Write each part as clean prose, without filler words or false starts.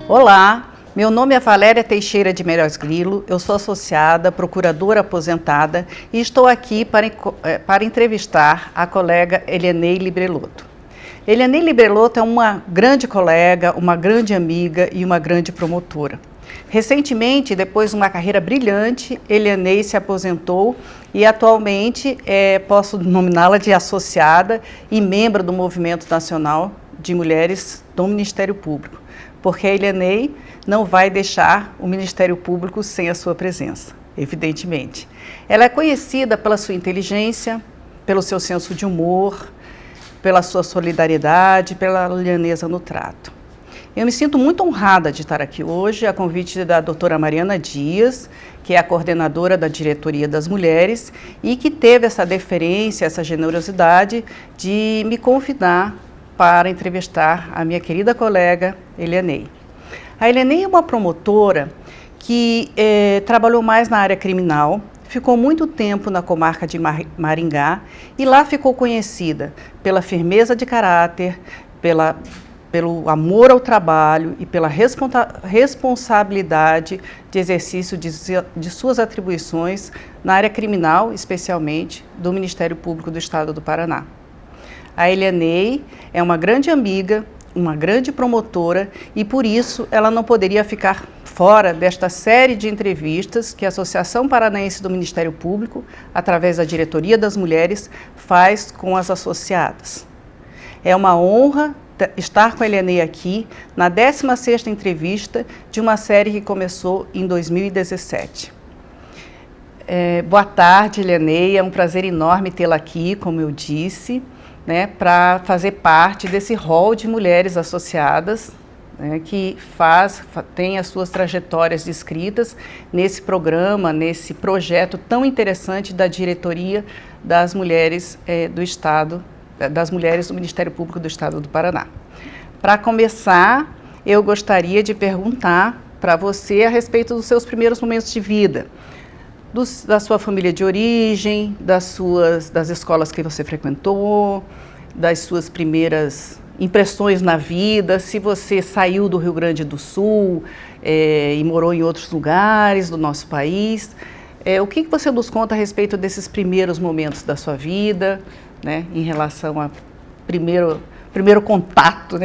Olá, meu nome é Valéria Teixeira de Meireles Grilo, eu sou associada, procuradora aposentada e estou aqui para entrevistar a colega Elianei Librelotto. Elianei Librelotto é uma grande colega, uma grande amiga e uma grande promotora. Recentemente, depois de uma carreira brilhante, Elianei se aposentou e atualmente posso nominá-la de associada e membro do Movimento Nacional de Mulheres do Ministério Público, porque a Elianei não vai deixar o Ministério Público sem a sua presença, evidentemente. Ela é conhecida pela sua inteligência, pelo seu senso de humor, pela sua solidariedade, pela lhaneza no trato. Eu me sinto muito honrada de estar aqui hoje, a convite da doutora Mariana Dias, que é a coordenadora da Diretoria das Mulheres e que teve essa deferência, essa generosidade de me convidar para entrevistar a minha querida colega Elianei. A Elianei é uma promotora que trabalhou mais na área criminal, ficou muito tempo na comarca de Maringá e lá ficou conhecida pela firmeza de caráter, pelo amor ao trabalho e pela responsabilidade de exercício de suas atribuições na área criminal, especialmente do Ministério Público do Estado do Paraná. A Elianei é uma grande amiga, uma grande promotora e, por isso, ela não poderia ficar fora desta série de entrevistas que a Associação Paranaense do Ministério Público, através da Diretoria das Mulheres, faz com as associadas. É uma honra estar com a Elianei aqui na 16ª entrevista de uma série que começou em 2017. Boa tarde, Elianei, é um prazer enorme tê-la aqui, como eu disse, para fazer parte desse rol de mulheres associadas, que tem as suas trajetórias descritas nesse programa, nesse projeto tão interessante da Diretoria das Mulheres do Estado, das Mulheres do Ministério Público do Estado do Paraná. Para começar, eu gostaria de perguntar para você a respeito dos seus primeiros momentos de vida, da sua família de origem, das escolas que você frequentou, das suas primeiras impressões na vida, se você saiu do Rio Grande do Sul e morou em outros lugares do nosso país. O que você nos conta a respeito desses primeiros momentos da sua vida, em relação ao primeiro contato,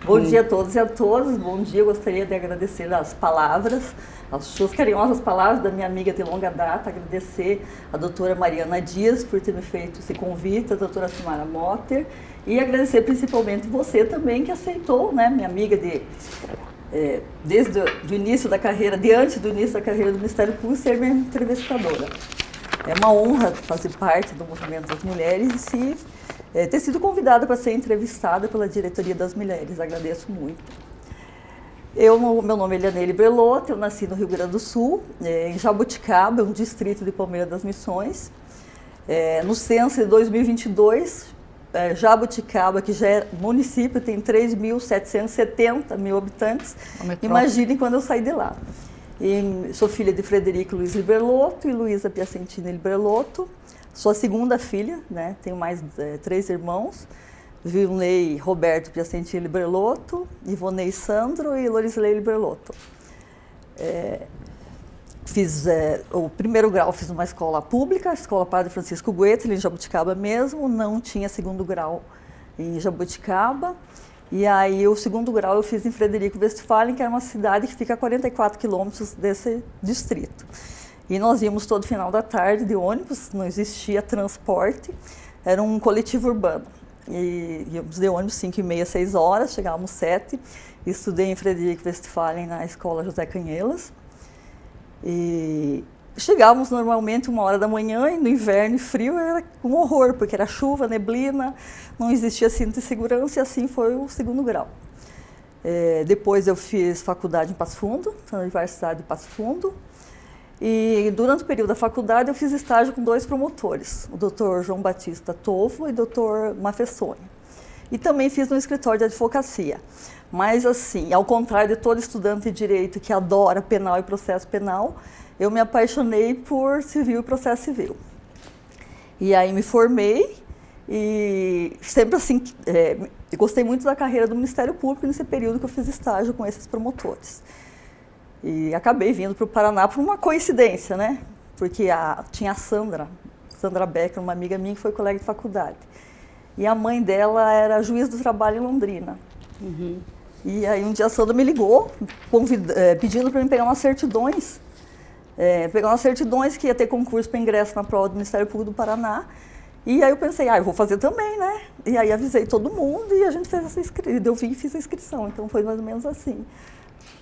Bom dia a todos e a todas. Bom dia, eu gostaria de agradecer as palavras, as suas carinhosas palavras da minha amiga de longa data, agradecer a doutora Mariana Dias por ter me feito esse convite, a doutora Simara Motter, e agradecer principalmente você também que aceitou, minha amiga desde o início da carreira, antes do início da carreira do Ministério Público, ser minha entrevistadora. É uma honra fazer parte do Movimento das Mulheres e ter sido convidada para ser entrevistada pela Diretoria das Mulheres. Agradeço muito. Meu nome é Elianei Librelotto, eu nasci no Rio Grande do Sul, em Jaboticaba, um distrito de Palmeira das Missões. No censo de 2022, Jaboticaba, que já é município, tem 3.770 habitantes. Imaginem quando eu saí de lá. Sou filha de Frederico Luiz Librelotto e Luísa Piacentini Librelotto. Sou a segunda filha, tenho mais 3 irmãos, Vilnei Roberto Piacentini Librelotto, Ivonei Sandro e Lorisley Librelotto. Fiz o primeiro grau, fiz numa escola pública, a Escola Padre Francisco Goethe, em Jaboticaba mesmo, não tinha segundo grau em Jaboticaba. E aí o segundo grau eu fiz em Frederico Westphalen, que é uma cidade que fica a 44 quilômetros desse distrito. E nós íamos todo final da tarde de ônibus, não existia transporte, era um coletivo urbano. E íamos de ônibus 5h30, 6 horas, chegávamos 7. Estudei em Frederico Westphalen na escola José Canhelas. E chegávamos normalmente 1h da manhã e no inverno e frio era um horror, porque era chuva, neblina, não existia cinto de segurança e assim foi o segundo grau. Depois eu fiz faculdade em Passo Fundo, na Universidade de Passo Fundo. E durante o período da faculdade eu fiz estágio com 2 promotores, o Dr. João Batista Tovo e o Dr. Mafessoni. E também fiz no escritório de advocacia. Mas assim, ao contrário de todo estudante de direito que adora penal e processo penal, eu me apaixonei por civil e processo civil. E aí me formei E sempre assim, eu gostei muito da carreira do Ministério Público nesse período que eu fiz estágio com esses promotores. E acabei vindo para o Paraná por uma coincidência, né? Porque tinha a Sandra Becker, uma amiga minha que foi colega de faculdade. E a mãe dela era juiz do trabalho em Londrina. Uhum. E aí um dia a Sandra me ligou, pedindo para mim pegar umas certidões. Pegar umas certidões que ia ter concurso para ingresso na prova do Ministério Público do Paraná. E aí eu pensei, eu vou fazer também, né? E aí avisei todo mundo e a gente fez essa inscrição. Eu vim e fiz a inscrição, então foi mais ou menos assim.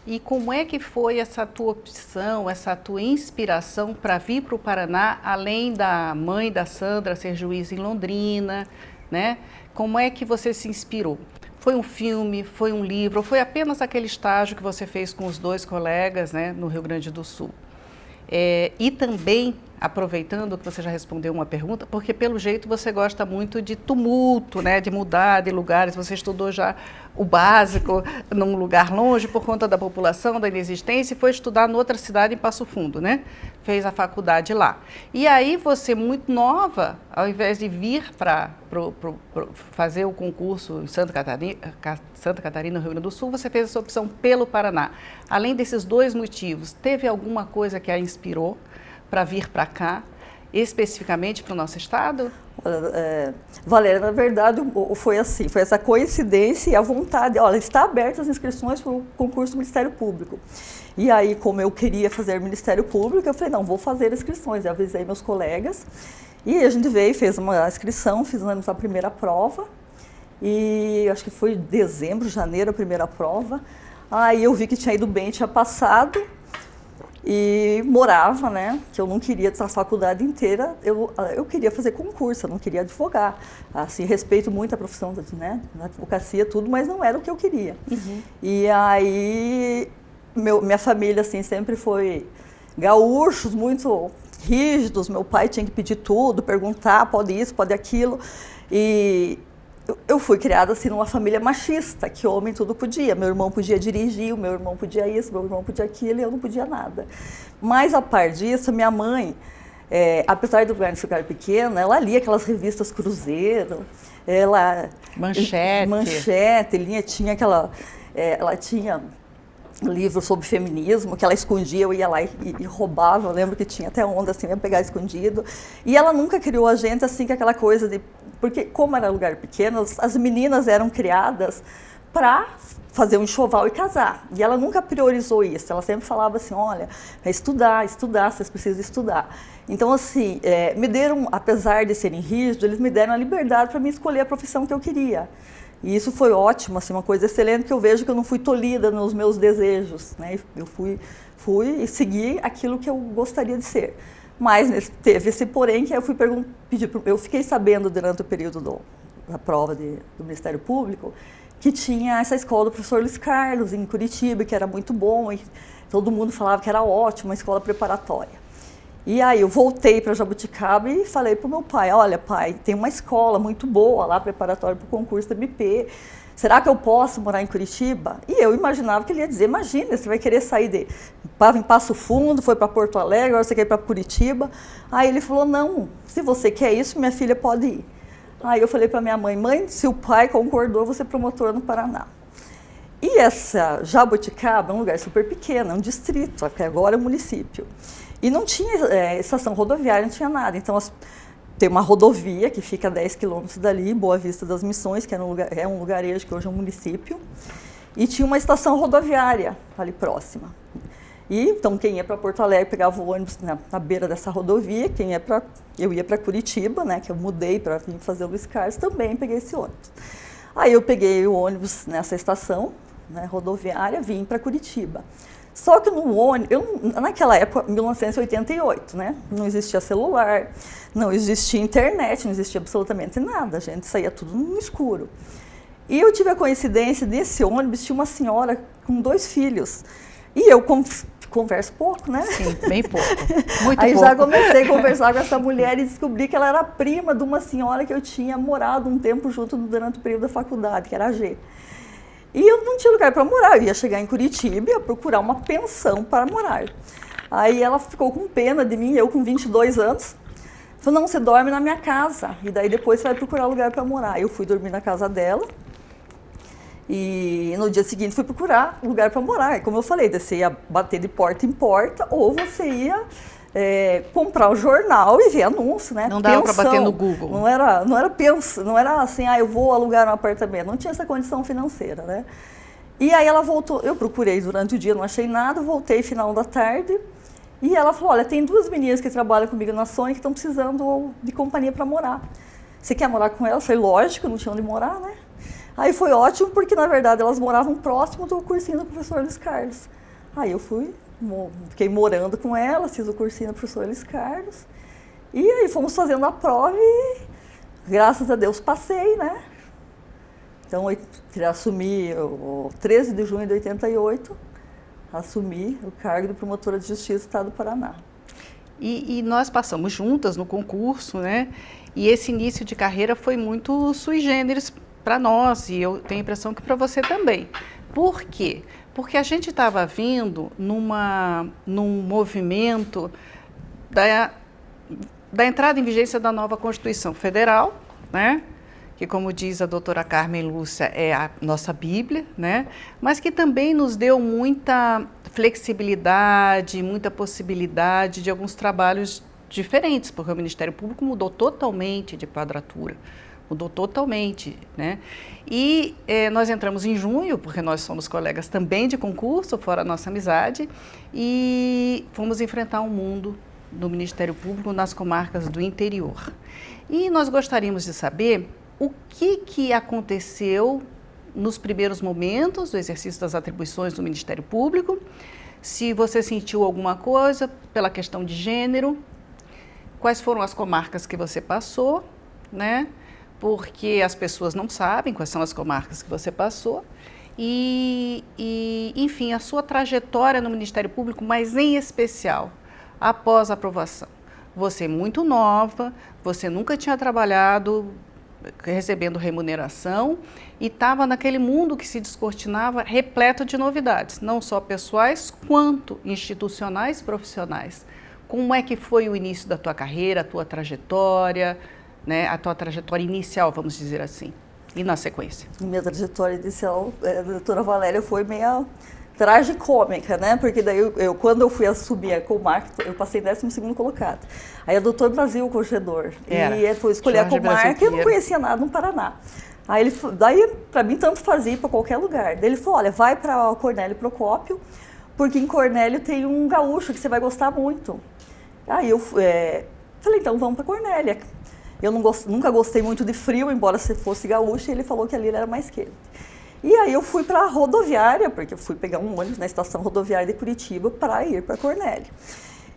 E como é que foi essa tua opção, essa tua inspiração para vir para o Paraná, além da mãe da Sandra ser juiz em Londrina, né? Como é que você se inspirou? Foi um filme, foi um livro, ou foi apenas aquele estágio que você fez com os 2 colegas, né, no Rio Grande do Sul? E também, aproveitando que você já respondeu uma pergunta, porque pelo jeito você gosta muito de tumulto, né, de mudar de lugares, você estudou já o básico num lugar longe por conta da população, da inexistência, e foi estudar em outra cidade, em Passo Fundo, né? Fez a faculdade lá. E aí você, muito nova, ao invés de vir para fazer o concurso em Santa Catarina, no Rio Grande do Sul, você fez essa opção pelo Paraná. Além desses 2 motivos, teve alguma coisa que a inspirou para vir para cá, especificamente para o nosso estado? Valéria, na verdade, foi assim, foi essa coincidência e a vontade. Olha, está abertas as inscrições para o concurso do Ministério Público. E aí, como eu queria fazer Ministério Público, eu falei, não, vou fazer inscrições. Eu avisei meus colegas e a gente veio, fez uma inscrição, fizemos a primeira prova. E acho que foi dezembro, janeiro, a primeira prova. Aí eu vi que tinha ido bem, tinha passado. E morava, né, que eu não queria essa faculdade inteira, eu queria fazer concurso, eu não queria advogar. Assim, respeito muito a profissão, né, a advocacia, tudo, mas não era o que eu queria. Uhum. E aí, minha família, assim, sempre foi gaúchos, muito rígidos, meu pai tinha que pedir tudo, perguntar, pode isso, pode aquilo, e eu fui criada assim numa família machista, que homem tudo podia. Meu irmão podia dirigir, o meu irmão podia isso, meu irmão podia aquilo e eu não podia nada. Mas a par disso, minha mãe, apesar do lugar ficar pequeno, ela lia aquelas revistas Cruzeiro, Manchete, tinha aquela, ela tinha livro sobre feminismo, que ela escondia, eu ia lá e roubava, eu lembro que tinha até onda assim, eu ia pegar escondido. E ela nunca criou a gente assim, com aquela coisa de... Porque como era lugar pequeno, as meninas eram criadas para fazer um enxoval e casar. E ela nunca priorizou isso, ela sempre falava assim, olha, estudar, vocês precisam estudar. Então assim, me deram, apesar de serem rígidos, eles me deram a liberdade para me escolher a profissão que eu queria. E isso foi ótimo, assim, uma coisa excelente, que eu vejo que eu não fui tolhida nos meus desejos, né? Eu fui e segui aquilo que eu gostaria de ser. Mas teve esse porém que eu fui pedir, eu fiquei sabendo durante o período da prova do Ministério Público que tinha essa escola do professor Luiz Carlos em Curitiba, que era muito bom, e todo mundo falava que era ótimo, uma escola preparatória. E aí eu voltei para Jabuticaba e falei para o meu pai, olha pai, tem uma escola muito boa lá, preparatória para o concurso da MP, será que eu posso morar em Curitiba? E eu imaginava que ele ia dizer, imagina, você vai querer sair estava em Passo Fundo, foi para Porto Alegre, agora você quer ir para Curitiba. Aí ele falou, não, se você quer isso, minha filha pode ir. Aí eu falei para minha mãe, se o pai concordou, eu vou ser promotora no Paraná. E essa Jabuticaba é um lugar super pequeno, é um distrito, que agora é um município. E não tinha estação rodoviária, não tinha nada. Então, tem uma rodovia que fica a 10 quilômetros dali, Boa Vista das Missões, que é um lugarejo que hoje é um município. E tinha uma estação rodoviária ali próxima. E, então, quem ia para Porto Alegre pegava o ônibus na beira dessa rodovia, eu ia para Curitiba, né, que eu mudei para vir fazer o Luiz Carlos, também peguei esse ônibus. Aí eu peguei o ônibus nessa estação, né, rodoviária, vim para Curitiba. Só que no ônibus, naquela época, 1988, né, não existia celular, não existia internet, não existia absolutamente nada, a gente saía tudo no escuro. E eu tive a coincidência, nesse ônibus tinha uma senhora com 2 filhos, e eu converso pouco, né? Sim, bem pouco, muito Aí pouco. Já comecei a conversar com essa mulher e descobri que ela era prima de uma senhora que eu tinha morado um tempo junto durante o período da faculdade, que era a G. E eu não tinha lugar para morar, eu ia chegar em Curitiba e ia procurar uma pensão para morar. Aí ela ficou com pena de mim, eu com 22 anos, Falou, não, você dorme na minha casa, e daí depois você vai procurar lugar para morar. Eu fui dormir na casa dela, e no dia seguinte fui procurar lugar para morar. E como eu falei, você ia bater de porta em porta, ou você ia comprar o jornal e ver anúncio, né? Não dava para bater no Google. Não era assim, eu vou alugar um apartamento. Não tinha essa condição financeira, né? E aí ela voltou, eu procurei durante o dia, não achei nada, voltei final da tarde. E ela falou, olha, tem 2 meninas que trabalham comigo na Sony que estão precisando de companhia para morar. Você quer morar com elas? Eu falei, lógico, não tinha onde morar, né? Aí foi ótimo, porque na verdade elas moravam próximo do cursinho do professor Luiz Carlos. Aí eu fiquei morando com elas, fiz o cursinho do professor Luiz Carlos. E aí fomos fazendo a prova e, graças a Deus, passei, né? Então, eu assumi, o 13 de junho de 88, assumi o cargo de promotora de justiça do Estado do Paraná. E nós passamos juntas no concurso, né? E esse início de carreira foi muito sui generis para nós, e eu tenho a impressão que para você também. Por quê? Porque a gente estava vindo num movimento da entrada em vigência da nova Constituição Federal, né? Que, como diz a doutora Carmen Lúcia, é a nossa Bíblia, né? Mas que também nos deu muita flexibilidade, muita possibilidade de alguns trabalhos diferentes, porque o Ministério Público mudou totalmente de quadratura, mudou totalmente, né? E nós entramos em junho, porque nós somos colegas também de concurso, fora a nossa amizade, e fomos enfrentar um mundo do Ministério Público nas comarcas do interior. E nós gostaríamos de saber o que aconteceu nos primeiros momentos do exercício das atribuições do Ministério Público, se você sentiu alguma coisa pela questão de gênero, quais foram as comarcas que você passou, né? Porque as pessoas não sabem quais são as comarcas que você passou, enfim, a sua trajetória no Ministério Público, mas em especial, após a aprovação. Você é muito nova, você nunca tinha trabalhado recebendo remuneração e estava naquele mundo que se descortinava repleto de novidades, não só pessoais quanto institucionais e profissionais. Como é que foi o início da tua carreira, a tua trajetória, né, a tua trajetória inicial, vamos dizer assim, e na sequência? Minha trajetória inicial, a doutora Valéria, foi meio tragicômica, né? Porque daí quando eu fui assumir a comarca, eu passei 12º colocado. Aí a doutor Brasil, o corregedor, e foi escolher a comarca, eu não conhecia nada no Paraná. Aí daí para mim tanto fazia para qualquer lugar. Daí ele falou, olha, vai para Cornélio Procópio, porque em Cornélio tem um gaúcho que você vai gostar muito. Aí eu falei, então vamos para Cornélia. Eu nunca gostei muito de frio, embora você fosse gaúcho, e ele falou que ali era mais quente. E aí eu fui para a rodoviária, porque eu fui pegar um ônibus na estação rodoviária de Curitiba para ir para Cornélio.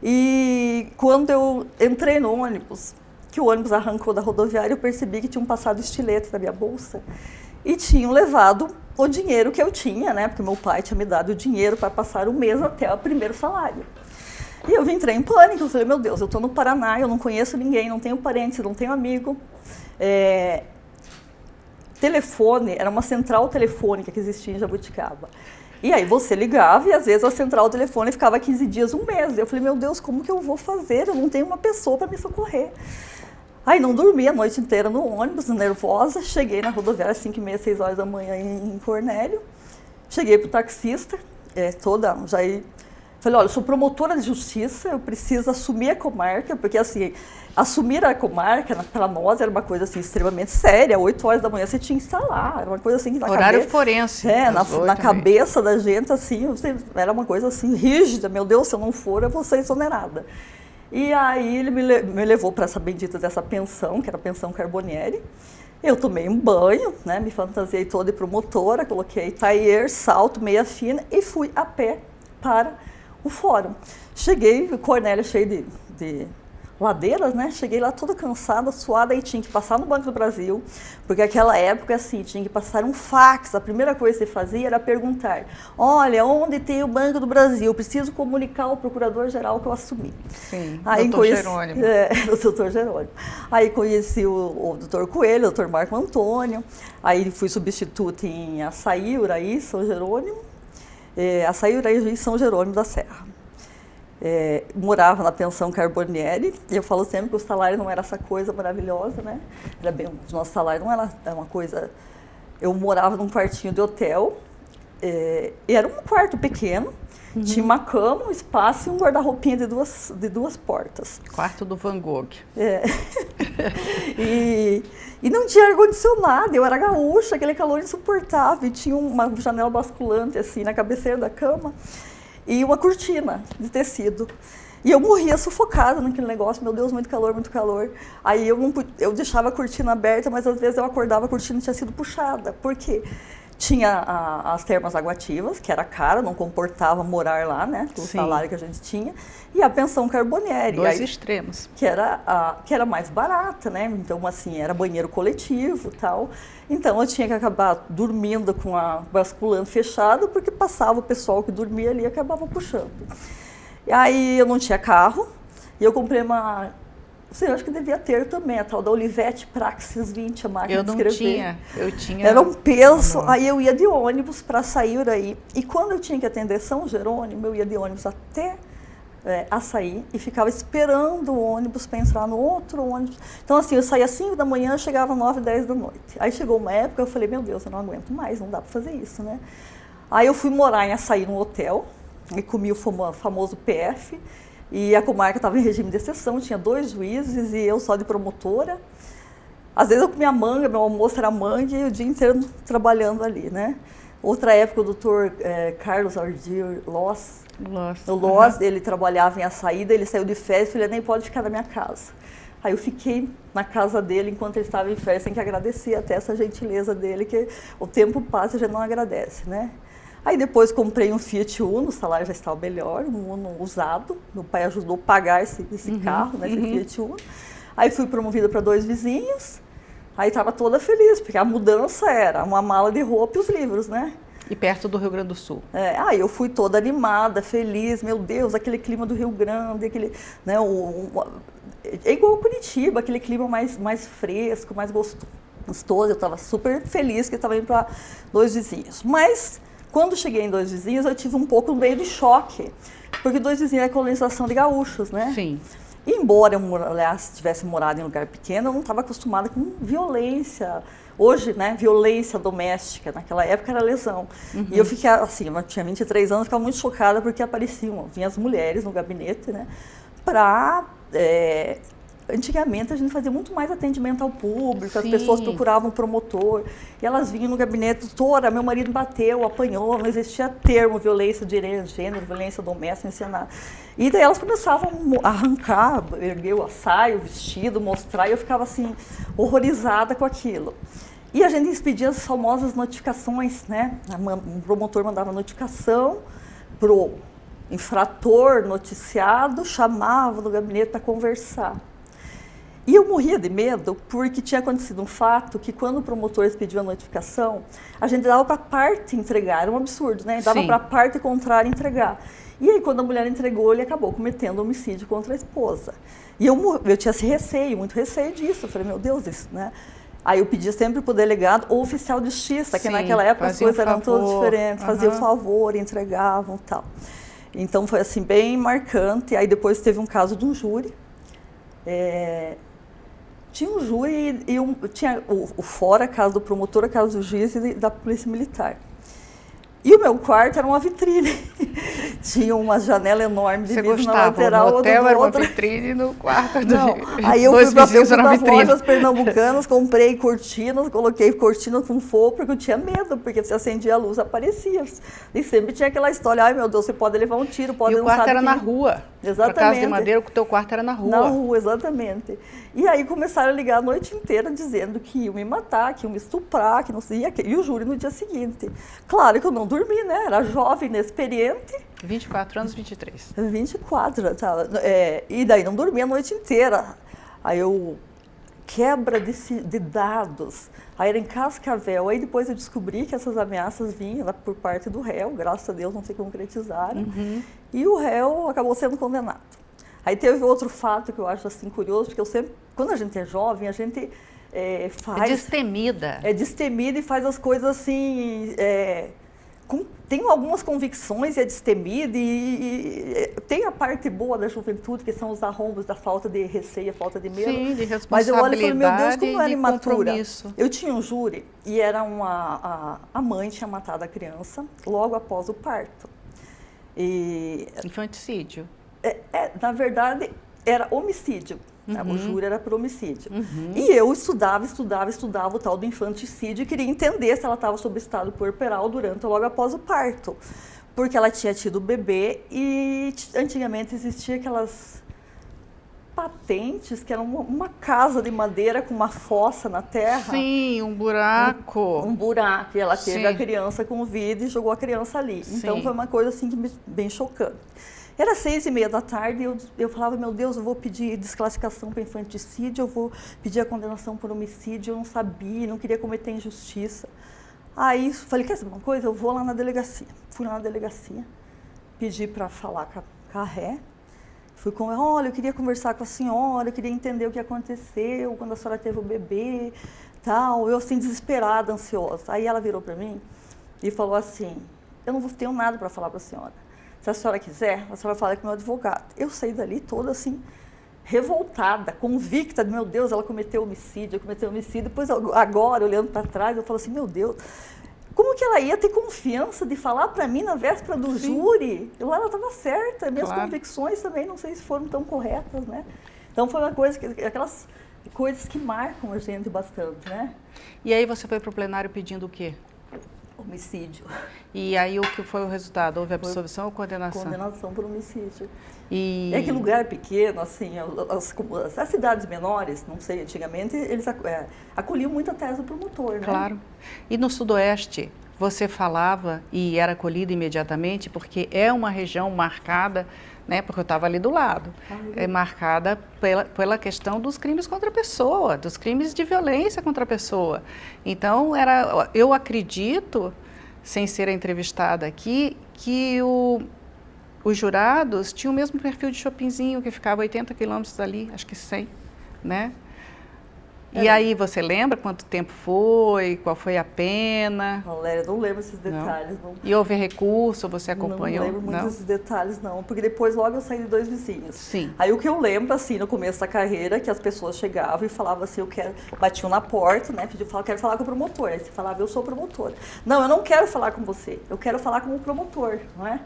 E quando eu entrei no ônibus, que o ônibus arrancou da rodoviária, eu percebi que tinham passado estilete na minha bolsa e tinham levado o dinheiro que eu tinha, né? Porque meu pai tinha me dado o dinheiro para passar o mês até o primeiro salário. E eu entrei em pânico, eu falei, meu Deus, eu estou no Paraná, eu não conheço ninguém, não tenho parentes, não tenho amigo. Telefone, era uma central telefônica que existia em Jabuticaba. E aí você ligava e às vezes a central telefônica ficava 15 dias, um mês. Eu falei, meu Deus, como que eu vou fazer? Eu não tenho uma pessoa para me socorrer. Aí não dormi a noite inteira no ônibus, nervosa. Cheguei na rodoviária às 5h30, 6 horas da manhã em Cornélio. Cheguei pro taxista, falei, olha, eu sou promotora de justiça, eu preciso assumir a comarca, porque assim, assumir a comarca, para nós, era uma coisa assim, extremamente séria. 8 horas da manhã você tinha que estar lá, era uma coisa assim... Horário forense. Na cabeça da gente, assim, era uma coisa assim, rígida. Meu Deus, se eu não for, eu vou ser exonerada. E aí ele me levou para essa bendita dessa pensão, que era a pensão Carbonieri. Eu tomei um banho, né, me fantasiei toda de promotora, coloquei taier, salto, meia fina e fui a pé para o fórum. Cheguei, o Cornélio cheio de ladeiras, né? Cheguei lá toda cansada, suada, e tinha que passar no Banco do Brasil, porque naquela época, assim, tinha que passar um fax. A primeira coisa que você fazia era perguntar, olha, onde tem o Banco do Brasil? Preciso comunicar ao procurador-geral que eu assumi. Sim, doutor Jerônimo. O doutor Jerônimo. Aí conheci o doutor Coelho, o doutor Marco Antônio, aí fui substituta em Açaí, Uraí, São Jerônimo, Açaí, Uraí e São Jerônimo da Serra. morava na pensão Carbonieri, e eu falo sempre que o salário não era essa coisa maravilhosa, né? Era bem, o nosso salário não era uma coisa... Eu morava num quartinho de hotel, e era um quarto pequeno, tinha uma cama, um espaço e um guarda-roupinha de duas portas. Quarto do Van Gogh. E não tinha ar-condicionado, eu era gaúcha, aquele calor insuportável, e tinha uma janela basculante assim na cabeceira da cama e uma cortina de tecido. E eu morria sufocada naquele negócio, meu Deus, muito calor, muito calor. Aí eu deixava a cortina aberta, mas às vezes eu acordava, a cortina tinha sido puxada. Por quê? Tinha as termas aguativas, que era cara, não comportava morar lá, né? O salário que a gente tinha. E a pensão Carbonieri. Dois extremos. Que era mais barata, né? Então, assim, era banheiro coletivo e tal. Então, eu tinha que acabar dormindo com a basculante fechada, porque passava o pessoal que dormia ali e acabava puxando. E aí, eu não tinha carro, e eu comprei uma... Eu acho que devia ter também, a tal da Olivetti Praxis 20, a máquina de escrever. Eu tinha. Era um peso, aí eu ia de ônibus para sair daí. E quando eu tinha que atender São Jerônimo, eu ia de ônibus até Açaí e ficava esperando o ônibus para entrar no outro ônibus. Então, assim, eu saía às 5 da manhã, chegava às 9, 10 da noite. Aí chegou uma época, eu falei, meu Deus, eu não aguento mais, não dá para fazer isso, né? Aí eu fui morar em Açaí, num hotel, e comi o famoso PF. E a comarca estava em regime de exceção, tinha 2 juízes e eu só de promotora. Às vezes eu comia manga, meu almoço era manga e o dia inteiro trabalhando ali, né? Outra época, o doutor Carlos Ardir Loss, ele trabalhava em Açaí, ele saiu de férias e falou, nem pode ficar na minha casa. Aí eu fiquei na casa dele enquanto ele estava em férias, tem que agradecer até essa gentileza dele, que o tempo passa e a gente não agradece, né? Aí depois comprei um Fiat Uno, o salário já estava melhor, um Uno usado. Meu pai ajudou a pagar esse carro, né, esse Fiat Uno. Aí fui promovida para 2 vizinhos, aí estava toda feliz, porque a mudança era uma mala de roupa e os livros, né? E perto do Rio Grande do Sul. Aí eu fui toda animada, feliz, meu Deus, aquele clima do Rio Grande, aquele, né, é igual Curitiba, aquele clima mais fresco, mais gostoso. Eu estava super feliz que estava indo para 2 vizinhos. Mas... Quando cheguei em 2 vizinhos, eu tive um pouco meio de choque, porque 2 vizinhos é colonização de gaúchos, né? Sim. E embora eu, tivesse morado em lugar pequeno, eu não estava acostumada com violência. Hoje, né, violência doméstica, naquela época era lesão. E eu fiquei, assim, eu tinha 23 anos, ficava muito chocada porque vinham as mulheres no gabinete, né, antigamente a gente fazia muito mais atendimento ao público, as pessoas procuravam um promotor, e elas vinham no gabinete, doutora, meu marido bateu, apanhou, não existia termo violência de gênero, violência doméstica, não existia nada. E daí elas começavam a arrancar, erguer o saio, o vestido, mostrar, e eu ficava assim, horrorizada com aquilo. E a gente expedia as famosas notificações, né? Um promotor mandava notificação pro infrator noticiado, chamava no gabinete para conversar. E eu morria de medo porque tinha acontecido um fato que quando o promotor expediu a notificação, a gente dava para a parte entregar, era um absurdo, né? Dava para a parte contrária entregar. E aí quando a mulher entregou, ele acabou cometendo homicídio contra a esposa. E eu tinha esse receio, muito receio disso. Eu falei, meu Deus, isso, né? Aí eu pedia sempre para o delegado ou oficial de justiça, que naquela época as coisas eram todas diferentes, fazia o favor, entregavam e tal. Então foi assim, bem marcante. Aí depois teve um caso de um júri. Tinha um júri e tinha o fora, a casa do promotor, a casa do juiz e da polícia militar. E o meu quarto era uma vitrine. Tinha uma janela enorme de vidro na lateral. No hotel era uma vitrine e no quarto não. Aí eu fui para as lojas pernambucanas, comprei cortinas, coloquei cortinas com fogo, porque eu tinha medo, porque se acendia a luz, aparecia. E sempre tinha aquela história, ai meu Deus, você pode levar um tiro, pode lançar. E o quarto era na rua. Exatamente. Para casa de madeira, o teu quarto era na rua. Na rua, exatamente. E aí começaram a ligar a noite inteira dizendo que iam me matar, que iam me estuprar, que não sei, e o júri no dia seguinte. Claro que eu não dormi, né? Era jovem, inexperiente. 24 anos, 23. 24, tá? E daí não dormi a noite inteira. Aí eu quebra de dados. Aí era em Cascavel. Aí depois eu descobri que essas ameaças vinham por parte do réu. Graças a Deus não se concretizaram. E o réu acabou sendo condenado. Aí teve outro fato que eu acho assim curioso, porque eu sempre, quando a gente é jovem, a gente faz... É destemida. É destemida e faz as coisas assim... tenho algumas convicções, é destemida, e tem a parte boa da juventude, que são os arrombos da falta de receio, a falta de medo. Sim, de responsabilidade. Mas eu olho e falo, meu Deus, como eu era imatura. Compromisso. Eu tinha um júri e era a mãe tinha matado a criança logo após o parto. Infanticídio. Na verdade, era homicídio. O júri era por homicídio. Uhum. E eu estudava o tal do infanticídio e queria entender se ela estava sob estado puerperal durante ou logo após o parto. Porque ela tinha tido o bebê e antigamente existia aquelas patentes, que era uma casa de madeira com uma fossa na terra. Sim, um buraco. Um buraco. E ela teve Sim. a criança com vida e jogou a criança ali. Sim. Então foi uma coisa assim bem chocante. Era 6h30 da tarde e eu falava, meu Deus, eu vou pedir desclassificação para infanticídio, eu vou pedir a condenação por homicídio, eu não sabia, não queria cometer injustiça. Aí falei, quer saber uma coisa? Eu vou lá na delegacia. Fui lá na delegacia, pedi para falar com a ré. Fui com ela, olha, eu queria conversar com a senhora, eu queria entender o que aconteceu quando a senhora teve o bebê, tal. Eu assim, desesperada, ansiosa. Aí ela virou para mim e falou assim, eu não tenho nada para falar para a senhora. Se a senhora quiser, a senhora fala com o meu advogado. Eu saí dali toda assim, revoltada, convicta de, meu Deus, ela cometeu homicídio. Depois, agora, olhando para trás, eu falo assim, meu Deus, como que ela ia ter confiança de falar para mim na véspera do júri? Ela estava certa, minhas convicções também não sei se foram tão corretas, né? Então foi uma coisa, aquelas coisas que marcam a gente bastante, né? E aí você foi para o plenário pedindo o quê? Homicídio. E aí o que foi o resultado? Houve absolvição ou condenação? Condenação por homicídio. E... É que lugar pequeno, assim, as cidades menores, não sei, antigamente, eles acolhiam muito a tese do promotor, né? Claro. E no Sudoeste, você falava e era acolhido imediatamente, porque é uma região marcada, né, porque eu estava ali do lado, é marcada pela questão dos crimes contra a pessoa, dos crimes de violência contra a pessoa. Então, eu acredito, sem ser entrevistada aqui, que os jurados tinham o mesmo perfil de Chopinzinho, que ficava 80 quilômetros dali, acho que 100, né? E aí, você lembra quanto tempo foi, qual foi a pena? Valéria, não lembro esses detalhes. Não. E houve recurso, você acompanhou? Não lembro muito desses detalhes, não. Porque depois, logo, eu saí de 2 vizinhos. Sim. Aí, o que eu lembro, assim, no começo da carreira, que as pessoas chegavam e falavam assim, batiam na porta, né, quero falar com o promotor. Aí você falava, eu sou promotora. Não, eu não quero falar com você, eu quero falar com o promotor, não é?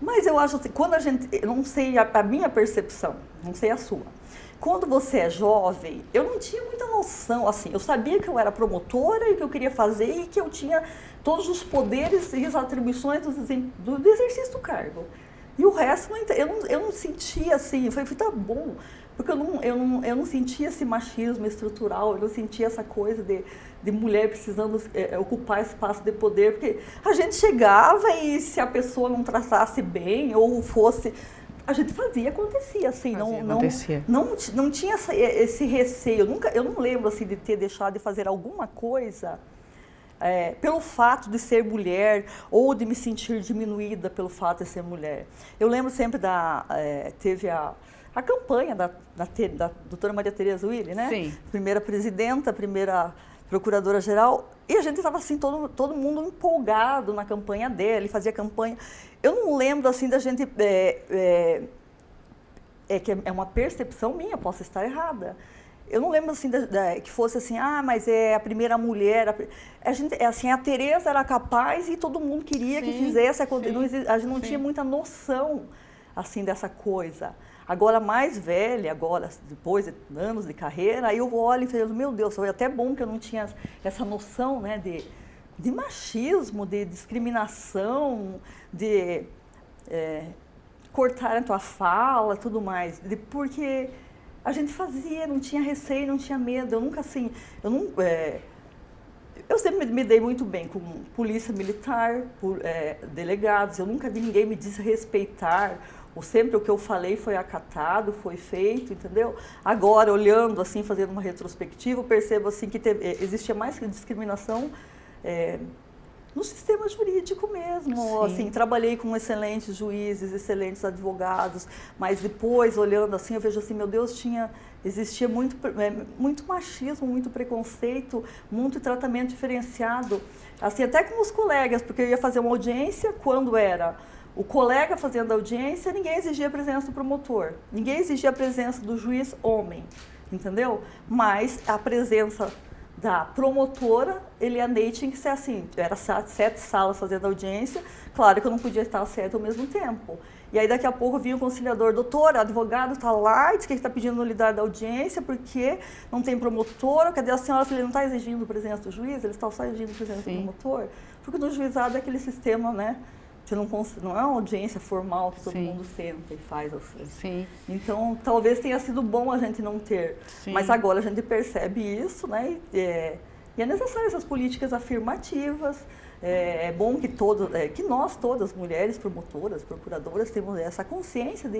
Mas eu acho assim, quando a gente, eu não sei a minha percepção, não sei a sua. Quando você é jovem, eu não tinha muita noção, assim, eu sabia que eu era promotora e que eu queria fazer e que eu tinha todos os poderes e as atribuições do exercício do cargo. E o resto, eu não sentia assim, foi tá bom, porque eu não sentia esse machismo estrutural, eu não sentia essa coisa de mulher precisando ocupar espaço de poder, porque a gente chegava e se a pessoa não tratasse bem ou fosse... A gente acontecia, assim, não tinha esse receio. Eu não lembro assim, de ter deixado de fazer alguma coisa pelo fato de ser mulher ou de me sentir diminuída pelo fato de ser mulher. Eu lembro sempre teve a campanha da doutora Maria Tereza Willi, né? Sim. Primeira presidenta, primeira procuradora-geral, e a gente estava assim, todo mundo empolgado na campanha dela, ele fazia campanha. Eu não lembro assim da gente, que é uma percepção minha, posso estar errada. Eu não lembro assim que fosse assim, mas é a primeira mulher, a Tereza era capaz e todo mundo queria que fizesse, a gente não tinha muita noção assim dessa coisa. Agora, mais velha, depois de anos de carreira, aí eu olho e falo, meu Deus, foi até bom que eu não tinha essa noção, né, de machismo, de discriminação, de cortar a tua fala, tudo mais. Porque a gente fazia, não tinha receio, não tinha medo. Eu nunca, assim, eu sempre me dei muito bem com polícia militar, delegados. Eu nunca vi ninguém me desrespeitar. Sempre o que eu falei foi acatado, foi feito, entendeu? Agora, olhando assim, fazendo uma retrospectiva, eu percebo assim, que existia mais discriminação no sistema jurídico mesmo. Sim. Assim, trabalhei com excelentes juízes, excelentes advogados, mas depois, olhando assim, eu vejo assim, meu Deus, existia muito machismo, muito preconceito, muito tratamento diferenciado, assim, até com os colegas, porque eu ia fazer uma audiência, quando era o colega fazendo a audiência, ninguém exigia a presença do promotor, ninguém exigia a presença do juiz homem, entendeu? Mas a presença da promotora, Elianei, tinha que ser assim, era 7 salas fazendo audiência, claro que eu não podia estar às 7 ao mesmo tempo. E aí daqui a pouco vinha o conciliador, doutor, advogado está lá, diz que ele está pedindo nulidade da audiência, porque não tem promotora, cadê a senhora? Eu falei, não está exigindo presença do juiz, eles estão só exigindo presença do promotor? Porque no juizado é aquele sistema, né? Você não é uma audiência formal que todo mundo senta e faz assim. Sim. Então, talvez tenha sido bom a gente não ter. Sim. Mas agora a gente percebe isso, né? E é necessário essas políticas afirmativas. É bom que nós todas, mulheres promotoras, procuradoras, temos essa consciência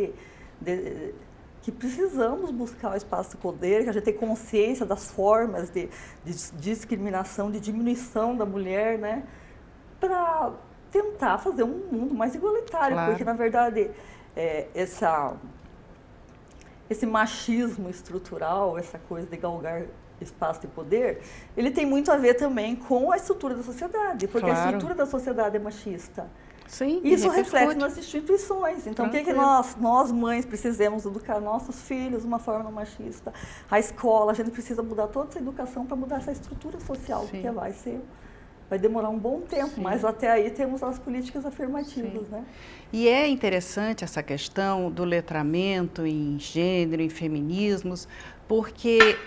que precisamos buscar o espaço de poder, que a gente tem consciência das formas de discriminação, de diminuição da mulher, né? Para tentar fazer um mundo mais igualitário, claro. Porque, na verdade, esse machismo estrutural, essa coisa de galgar espaço de poder, ele tem muito a ver também com a estrutura da sociedade, porque claro. A estrutura da sociedade é machista. Sim, isso reflete nas instituições. Então, o que nós mães precisamos educar nossos filhos de uma forma não machista? A escola, a gente precisa mudar toda essa educação para mudar essa estrutura social, Sim. porque vai demorar um bom tempo, Sim. mas até aí temos as políticas afirmativas, Sim. né? E é interessante essa questão do letramento em gênero, em feminismos, porque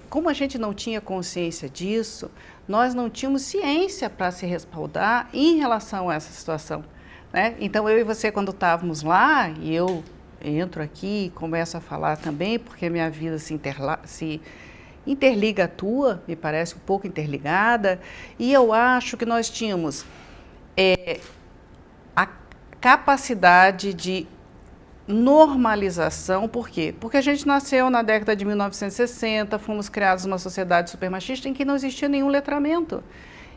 como a gente não tinha consciência disso, nós não tínhamos ciência para se respaldar em relação a essa situação, né? Então, eu e você, quando estávamos lá, e eu entro aqui e começo a falar também, porque minha vida se interliga à tua, me parece um pouco interligada, e eu acho que nós tínhamos a capacidade de normalização. Por quê? Porque a gente nasceu na década de 1960, fomos criados numa sociedade super machista em que não existia nenhum letramento.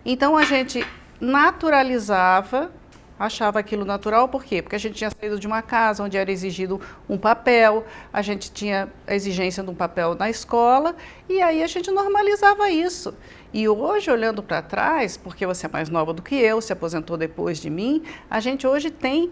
Então a gente naturalizava, achava aquilo natural. Por quê? Porque a gente tinha saído de uma casa onde era exigido um papel, a gente tinha a exigência de um papel na escola, e aí a gente normalizava isso. E hoje, olhando para trás, porque você é mais nova do que eu, se aposentou depois de mim, a gente hoje tem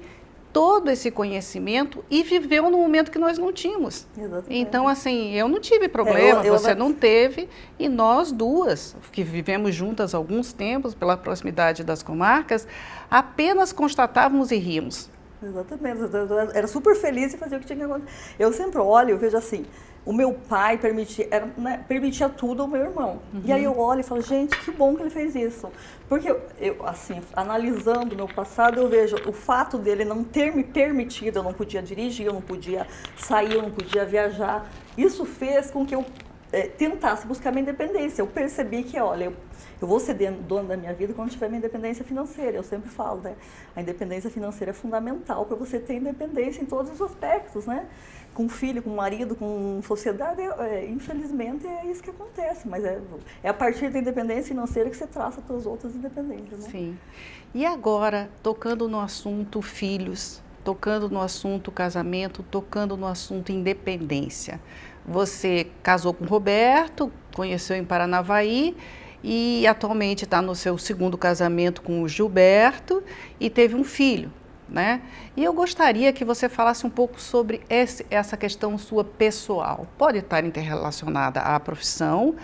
todo esse conhecimento e viveu num momento que nós não tínhamos. Exatamente. Então, assim, eu não tive problema, você não teve, e nós duas, que vivemos juntas há alguns tempos, pela proximidade das comarcas, apenas constatávamos e ríamos. Exatamente, eu era super feliz em fazer o que tinha que acontecer. Eu sempre olho, eu vejo assim, o meu pai permitia tudo ao meu irmão. Uhum. E aí eu olho e falo, gente, que bom que ele fez isso. Porque eu, assim, analisando o meu passado, eu vejo o fato dele não ter me permitido, eu não podia dirigir, eu não podia sair, eu não podia viajar. Isso fez com que eu tentasse buscar minha independência. Eu percebi que, olha, eu vou ser dona da minha vida quando tiver minha independência financeira. Eu sempre falo, né? A independência financeira é fundamental para você ter independência em todos os aspectos, né? Com filho, com marido, com sociedade, infelizmente é isso que acontece, mas é a partir da independência financeira que você traça as suas outras independências, né? Sim. E agora, tocando no assunto filhos, tocando no assunto casamento, tocando no assunto independência. Você casou com o Roberto, conheceu em Paranavaí e atualmente está no seu segundo casamento com o Gilberto e teve um filho, né? E eu gostaria que você falasse um pouco sobre essa questão sua pessoal. Pode estar interrelacionada à profissão,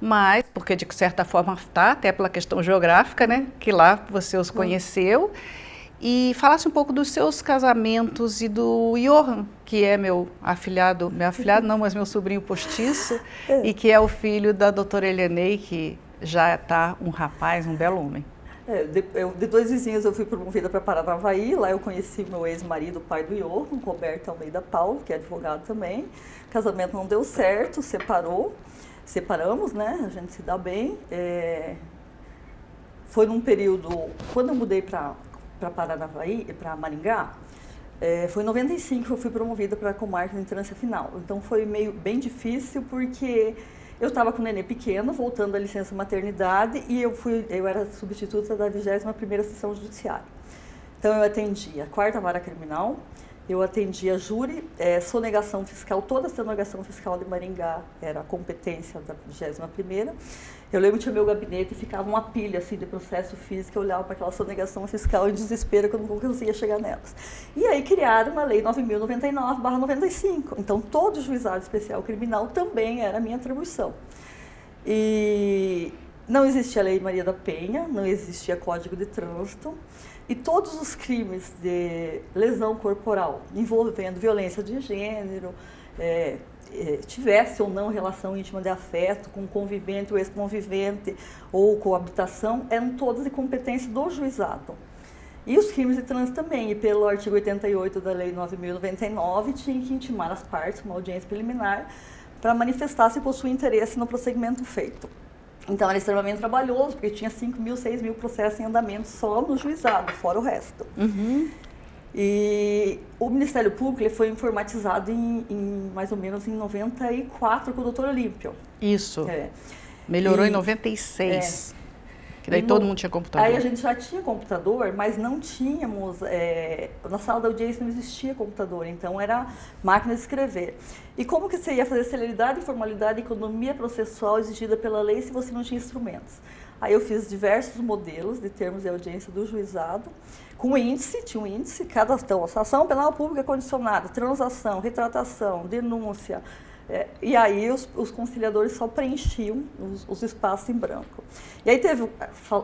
mas, porque de certa forma está, até pela questão geográfica, né? Que lá você os conheceu. E falasse um pouco dos seus casamentos e do Johan, que é meu afilhado não, mas meu sobrinho postiço, e que é o filho da doutora Elianei, que já está um rapaz, um belo homem. De 2 vizinhos eu fui promovida para Paranavaí, lá eu conheci meu ex-marido, o pai do Johan, Roberto Almeida Paulo, que é advogado também. O casamento não deu certo, separamos, né? A gente se dá bem. Foi num período, quando eu mudei para Paranavaí, para Maringá, foi em 95 que eu fui promovida para a comarca de instância final. Então foi bem difícil porque Eu estava com o nenê pequeno, voltando da licença maternidade, e eu era substituta da 21ª Seção Judiciária. Então eu atendia a 4ª Vara Criminal, eu atendia júri, sonegação fiscal, toda a sonegação fiscal de Maringá era a competência da 21ª. Eu lembro que tinha meu gabinete e ficava uma pilha assim, de processo físico, eu olhava para aquela sonegação fiscal em desespero que eu não conseguia chegar nelas. E aí criaram a Lei 9.099/95. Então todo juizado especial criminal também era a minha atribuição. E não existia a Lei Maria da Penha, não existia Código de Trânsito. E todos os crimes de lesão corporal envolvendo violência de gênero, tivesse ou não relação íntima de afeto com o convivente ou ex-convivente ou coabitação, eram todas de competência do juizado. E os crimes de trânsito também, e pelo artigo 88 da Lei 9.099, tinha que intimar as partes, uma audiência preliminar, para manifestar se possui interesse no procedimento feito. Então era extremamente trabalhoso, porque tinha 5.000, 6.000 processos em andamento só no juizado, fora o resto. Uhum. E o Ministério Público ele foi informatizado mais ou menos em 94 com o Dr. Olímpio. Isso. Melhorou em 96. Que daí todo mundo tinha computador. Aí a gente já tinha computador, mas não tínhamos... na sala da audiência não existia computador, então era máquina de escrever. E como que você ia fazer celeridade, formalidade e economia processual exigida pela lei se você não tinha instrumentos? Aí eu fiz diversos modelos de termos de audiência do juizado, com índice, tinha um índice, cada ação penal pública condicionada, transação, retratação, denúncia. E aí os conciliadores só preenchiam os espaços em branco. E aí teve,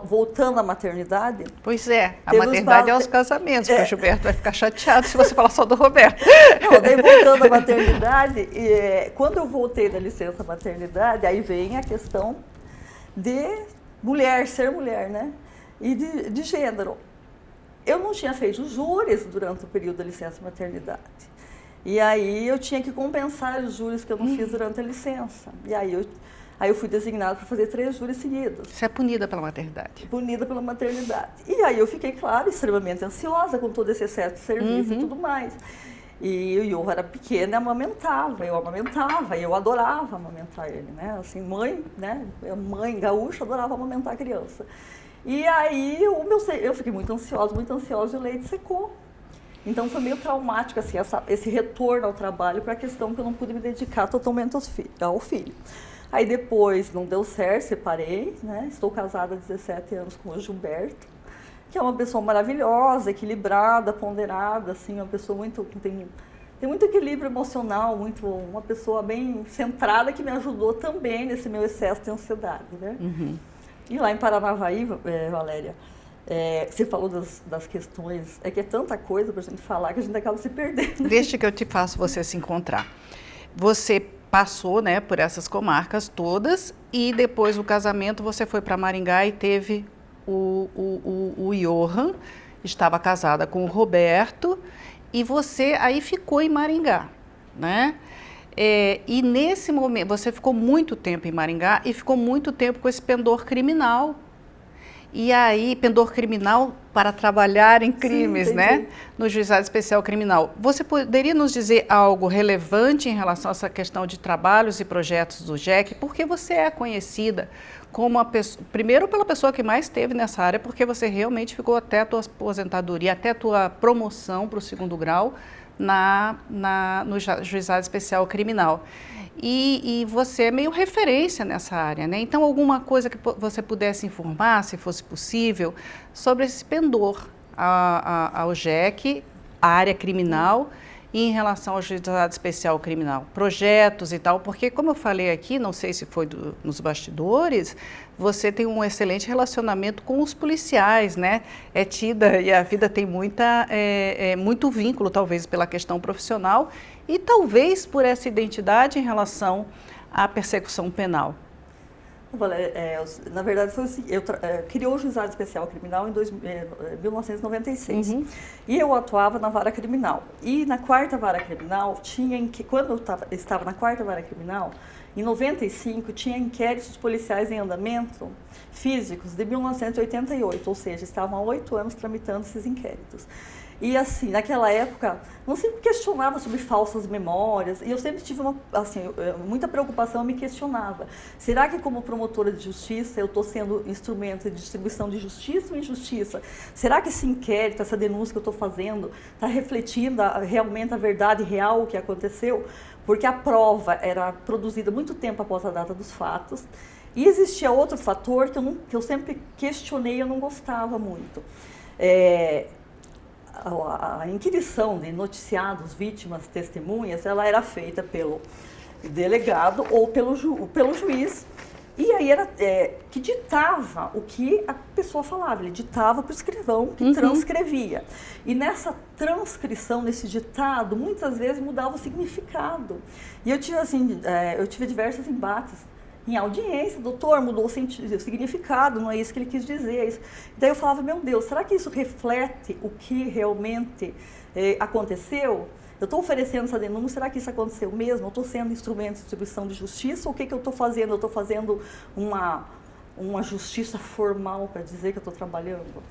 voltando à maternidade... Pois é, a maternidade é os casamentos, porque o Gilberto vai ficar chateado se você falar só do Roberto. Não, daí voltando à maternidade, quando eu voltei da licença maternidade, aí vem a questão de mulher, ser mulher, né? E de gênero. Eu não tinha feito júris durante o período da licença maternidade. E aí eu tinha que compensar os júris que eu não fiz durante a licença. E aí eu fui designada para fazer 3 júris seguidos. Você é punida pela maternidade. Punida pela maternidade. E aí eu fiquei, claro, extremamente ansiosa com todo esse excesso de serviço e tudo mais. E o Iorra era pequeno e eu amamentava, e eu adorava amamentar ele, né? Assim, mãe, né? Mãe gaúcha, adorava amamentar a criança. E aí eu fiquei muito ansiosa e o leite secou. Então foi meio traumático assim, esse retorno ao trabalho para a questão que eu não pude me dedicar totalmente ao filho. Aí depois não deu certo, separei, né? Estou casada há 17 anos com o Gilberto, que é uma pessoa maravilhosa, equilibrada, ponderada, assim, uma pessoa tem muito equilíbrio emocional, uma pessoa bem centrada que me ajudou também nesse meu excesso de ansiedade, né? Uhum. E lá em Paranavaí, Valéria, você falou das questões, que é tanta coisa para a gente falar que a gente acaba se perdendo. Deixa que eu te faço você se encontrar. Você passou, né, por essas comarcas todas e depois do casamento você foi para Maringá e teve o Johan, estava casada com o Roberto e você aí ficou em Maringá, né? E nesse momento, você ficou muito tempo em Maringá e ficou muito tempo com esse pendor criminal. E aí, pendor criminal para trabalhar em crimes, sim, né? No Juizado Especial Criminal. Você poderia nos dizer algo relevante em relação a essa questão de trabalhos e projetos do JEC? Porque você é conhecida como a pessoa, primeiro pela pessoa que mais esteve nessa área, porque você realmente ficou até a tua aposentadoria, até a tua promoção para o 2º grau no Juizado Especial Criminal. E você é meio referência nessa área, né? Então, alguma coisa que você pudesse informar, se fosse possível, sobre esse pendor ao JEC, a área criminal, e em relação ao Juizado Especial Criminal, projetos e tal, porque, como eu falei aqui, não sei se foi nos bastidores, você tem um excelente relacionamento com os policiais, né? É tida, e a vida tem muito vínculo, talvez, pela questão profissional, e talvez por essa identidade em relação à persecução penal. Na verdade, foi assim, criou o Juizado Especial Criminal em 1996. Uhum. E eu atuava na Vara Criminal. E na 4ª Vara Criminal, quando eu estava na 4ª Vara Criminal, em 95, tinha inquéritos policiais em andamento físicos de 1988, ou seja, estavam há 8 anos tramitando esses inquéritos. E assim, naquela época, não sempre questionava sobre falsas memórias, e eu sempre tive muita preocupação, eu me questionava. Será que como promotora de justiça eu estou sendo instrumento de distribuição de justiça ou injustiça? Será que esse inquérito, essa denúncia que eu estou fazendo, está refletindo realmente a verdade real, o que aconteceu? Porque a prova era produzida muito tempo após a data dos fatos, e existia outro fator que eu sempre questionei e eu não gostava muito. A inquirição de noticiados, vítimas, testemunhas, ela era feita pelo delegado ou pelo juiz, e aí era que ditava o que a pessoa falava, ele ditava para o escrivão que transcrevia. E nessa transcrição, nesse ditado, muitas vezes mudava o significado. E eu tive diversos embates em audiência, doutor, mudou o significado, não é isso que ele quis dizer. É isso. Daí eu falava, meu Deus, será que isso reflete o que realmente aconteceu? Eu estou oferecendo essa denúncia, será que isso aconteceu mesmo? Eu estou sendo instrumento de distribuição de justiça ou o que eu estou fazendo? Eu estou fazendo uma justiça formal para dizer que eu estou trabalhando?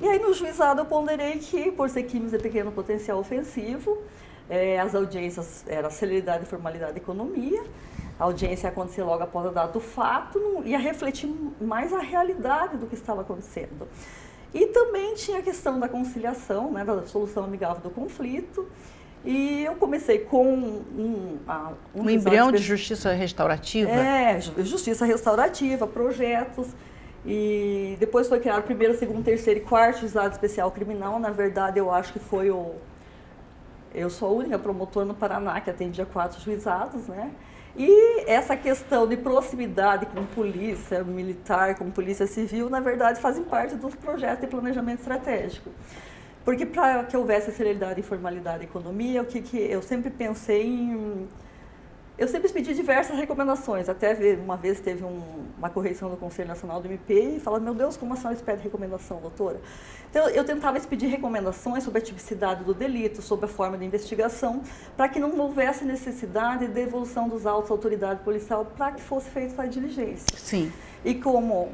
E aí no juizado eu ponderei que, por ser crimes de pequeno potencial ofensivo, as audiências eram celeridade, formalidade e economia. A audiência ia acontecer logo após a data do fato, não ia refletir mais a realidade do que estava acontecendo. E também tinha a questão da conciliação, né, da solução amigável do conflito. E eu comecei com um embrião de justiça restaurativa? Justiça restaurativa, projetos. E depois foi criado o primeiro, segundo, terceiro e quarto juizado especial criminal. Na verdade, eu acho que foi eu sou a única promotora no Paraná que atendia 4 juizados, né? E essa questão de proximidade com polícia militar, com polícia civil, na verdade, fazem parte dos projetos de planejamento estratégico. Porque para que houvesse celeridade, formalidade e economia, eu sempre pensei em... Eu sempre pedi diversas recomendações, até uma vez teve uma correção do Conselho Nacional do MP e falava, meu Deus, como a senhora pede recomendação, doutora? Então, eu tentava expedir recomendações sobre a tipicidade do delito, sobre a forma de investigação, para que não houvesse necessidade de devolução dos autos à autoridade policial para que fosse feita essa diligência. Sim. E como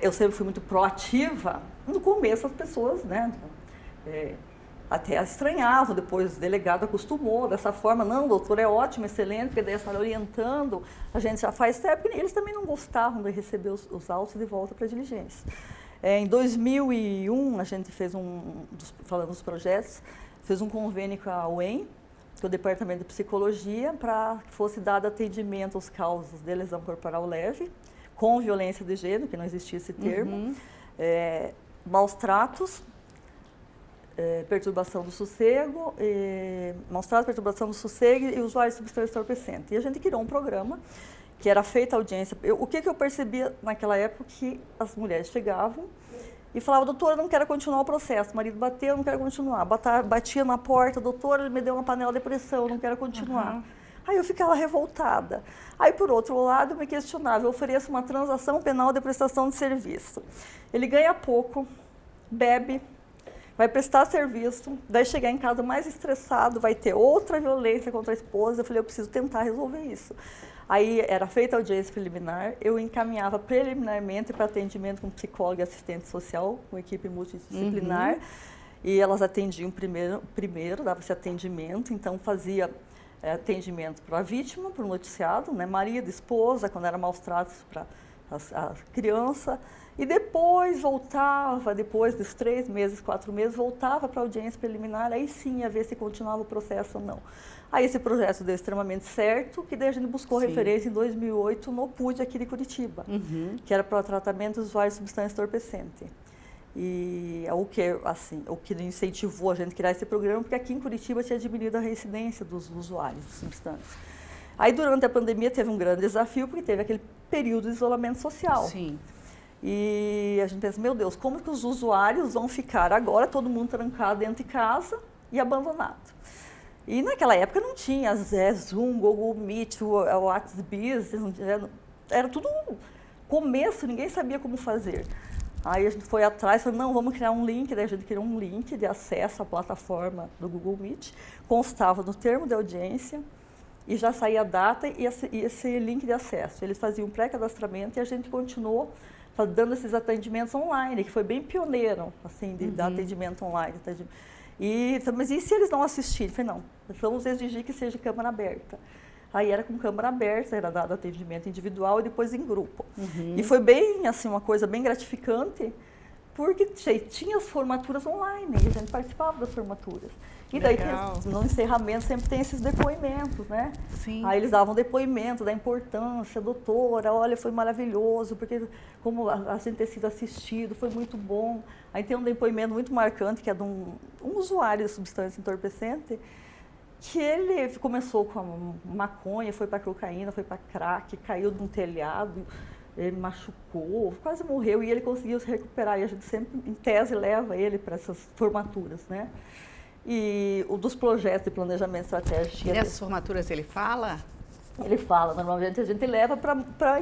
eu sempre fui muito proativa, no começo as pessoas, né, até estranhavam, depois o delegado acostumou dessa forma, não, doutor, é ótimo, excelente, porque daí a senhora orientando, a gente já faz tempo, e eles também não gostavam de receber os autos de volta para a diligência. Em 2001, a gente fez falando dos projetos, fez um convênio com a UEM, com o Departamento de Psicologia, para que fosse dado atendimento aos casos de lesão corporal leve, com violência de gênero, que não existia esse termo, maus tratos, perturbação do sossego, maus tratos, perturbação do sossego e usuário de substância entorpecente. E a gente criou um programa que era feita a audiência. O que eu percebia naquela época? Que as mulheres chegavam e falavam, doutora, eu não quero continuar o processo, o marido bateu, eu não quero continuar. Batia na porta, doutora, ele me deu uma panela de pressão, eu não quero continuar. Aí eu ficava revoltada. Aí, por outro lado, eu me questionava, eu ofereço uma transação penal de prestação de serviço. Ele ganha pouco, bebe, vai prestar serviço, vai chegar em casa mais estressado, vai ter outra violência contra a esposa. Eu falei, eu preciso tentar resolver isso. Aí era feita a audiência preliminar, eu encaminhava preliminarmente para atendimento com psicólogo e assistente social, com equipe multidisciplinar, e elas atendiam primeiro dava-se atendimento, então fazia atendimento para a vítima, para o noticiado, né, marido, esposa, quando era maus tratos para a criança, e depois voltava, depois dos 3 meses, 4 meses, voltava para a audiência preliminar, aí sim ia ver se continuava o processo ou não. Aí esse projeto deu extremamente certo, que daí a gente buscou referência em 2008 no PUD aqui de Curitiba, que era para o tratamento de usuários de substância entorpecente. E o que incentivou a gente a criar esse programa, porque aqui em Curitiba tinha diminuído a reincidência dos usuários de substâncias. Aí durante a pandemia teve um grande desafio, porque teve aquele período de isolamento social. Sim. E a gente pensa, meu Deus, como que os usuários vão ficar agora, todo mundo trancado dentro de casa e abandonado? E naquela época não tinha Zoom, Google Meet, WhatsApp Business, era tudo começo, ninguém sabia como fazer. Aí a gente foi atrás e falou, não, vamos criar um link, daí a gente criou um link de acesso à plataforma do Google Meet, constava no termo de audiência e já saía a data e esse link de acesso. Eles faziam um pré-cadastramento e a gente continuou dando esses atendimentos online, que foi bem pioneiro, assim, de dar atendimento online. E falei, mas e se eles não assistirem? Eu falei, não, vamos exigir que seja câmara aberta. Aí era com câmara aberta, era dado atendimento individual e depois em grupo. E foi bem, assim, uma coisa bem gratificante, porque tinha as formaturas online, e a gente participava das formaturas. E daí, no encerramento, sempre tem esses depoimentos, né? Sim. Aí eles davam depoimento da importância, doutora, olha, foi maravilhoso, porque como a gente ter sido assistido, foi muito bom. Aí tem um depoimento muito marcante, que é de um usuário de substância entorpecente, que ele começou com a maconha, foi para cocaína, foi para crack, caiu de um telhado, ele machucou, quase morreu, e ele conseguiu se recuperar. E a gente sempre, em tese, leva ele para essas formaturas, né? E o dos projetos de planejamento estratégico. E nessas formaturas ele fala? Ele fala, normalmente a gente leva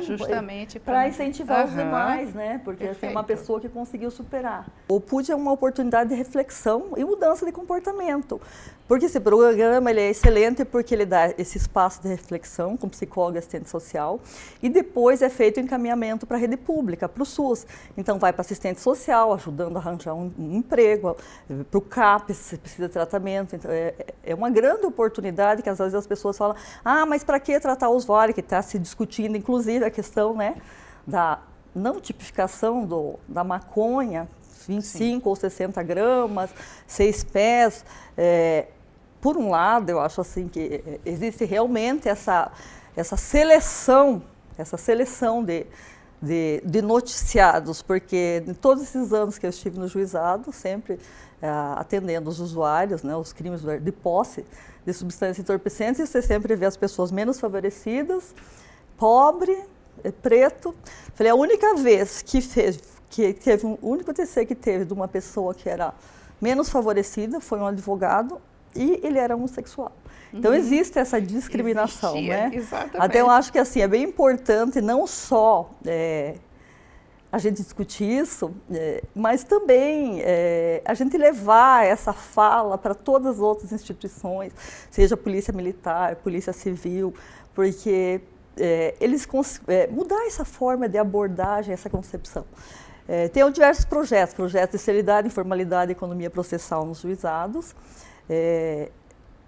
justamente para incentivar os demais, né? Porque é uma pessoa que conseguiu superar. O PUD é uma oportunidade de reflexão e mudança de comportamento. Porque esse programa ele é excelente porque ele dá esse espaço de reflexão com psicólogo e assistente social e depois é feito o encaminhamento para a rede pública, para o SUS. Então vai para assistente social, ajudando a arranjar um emprego, para o CAP, se precisa de tratamento. Então, é uma grande oportunidade que às vezes as pessoas falam, mas para que tratar o usuário, que está se discutindo, inclusive a questão, né, da não tipificação da maconha, 25 Sim. ou 60 gramas, 6 pés. Por um lado, eu acho assim que existe realmente essa seleção de noticiados, porque em todos esses anos que eu estive no juizado, sempre atendendo os usuários, né, os crimes de posse de substâncias entorpecentes, você sempre vê as pessoas menos favorecidas, pobre, preto. Falei, a única vez que teve o único TC que teve de uma pessoa que era menos favorecida foi um advogado e ele era homossexual. Então existe essa discriminação, né? Exatamente. Até eu acho que assim é bem importante não só a gente discutir isso, mas também a gente levar essa fala para todas as outras instituições, seja Polícia Militar, Polícia Civil, porque eles mudar essa forma de abordagem, essa concepção. Tem diversos projetos de seriedade, informalidade e economia processal nos juizados,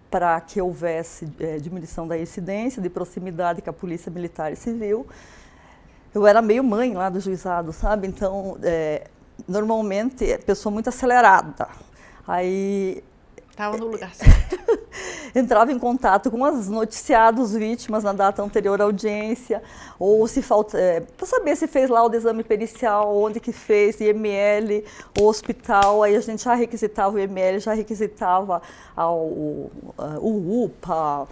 para que houvesse diminuição da incidência, de proximidade com a Polícia Militar e Civil. Eu era meio mãe lá do juizado, sabe? Então, normalmente, pessoa muito acelerada. Aí... Estava no lugar certo. Entrava em contato com os noticiados vítimas na data anterior à audiência, ou se falta, para saber se fez lá o exame pericial, onde que fez, IML, o hospital, aí a gente já requisitava o IML, já requisitava o UPA,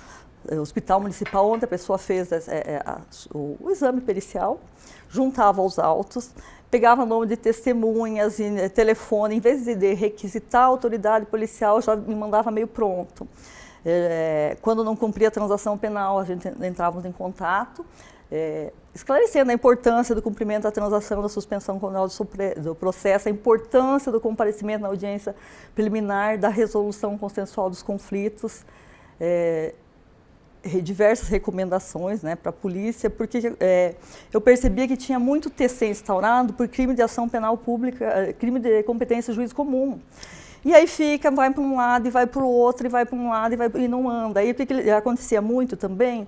o Hospital Municipal, onde a pessoa fez o exame pericial, juntava os autos, pegava nome de testemunhas e telefone, em vez de requisitar a autoridade policial, já me mandava meio pronto. Quando não cumpria a transação penal, a gente entrava em contato, esclarecendo a importância do cumprimento da transação, da suspensão condicional do processo, a importância do comparecimento na audiência preliminar, da resolução consensual dos conflitos, diversas recomendações, né, para a polícia, porque eu percebia que tinha muito TC instaurado por crime de ação penal pública, crime de competência juiz comum. E aí vai para um lado e vai para o outro, e vai para um lado e não anda. Aí o que acontecia muito também,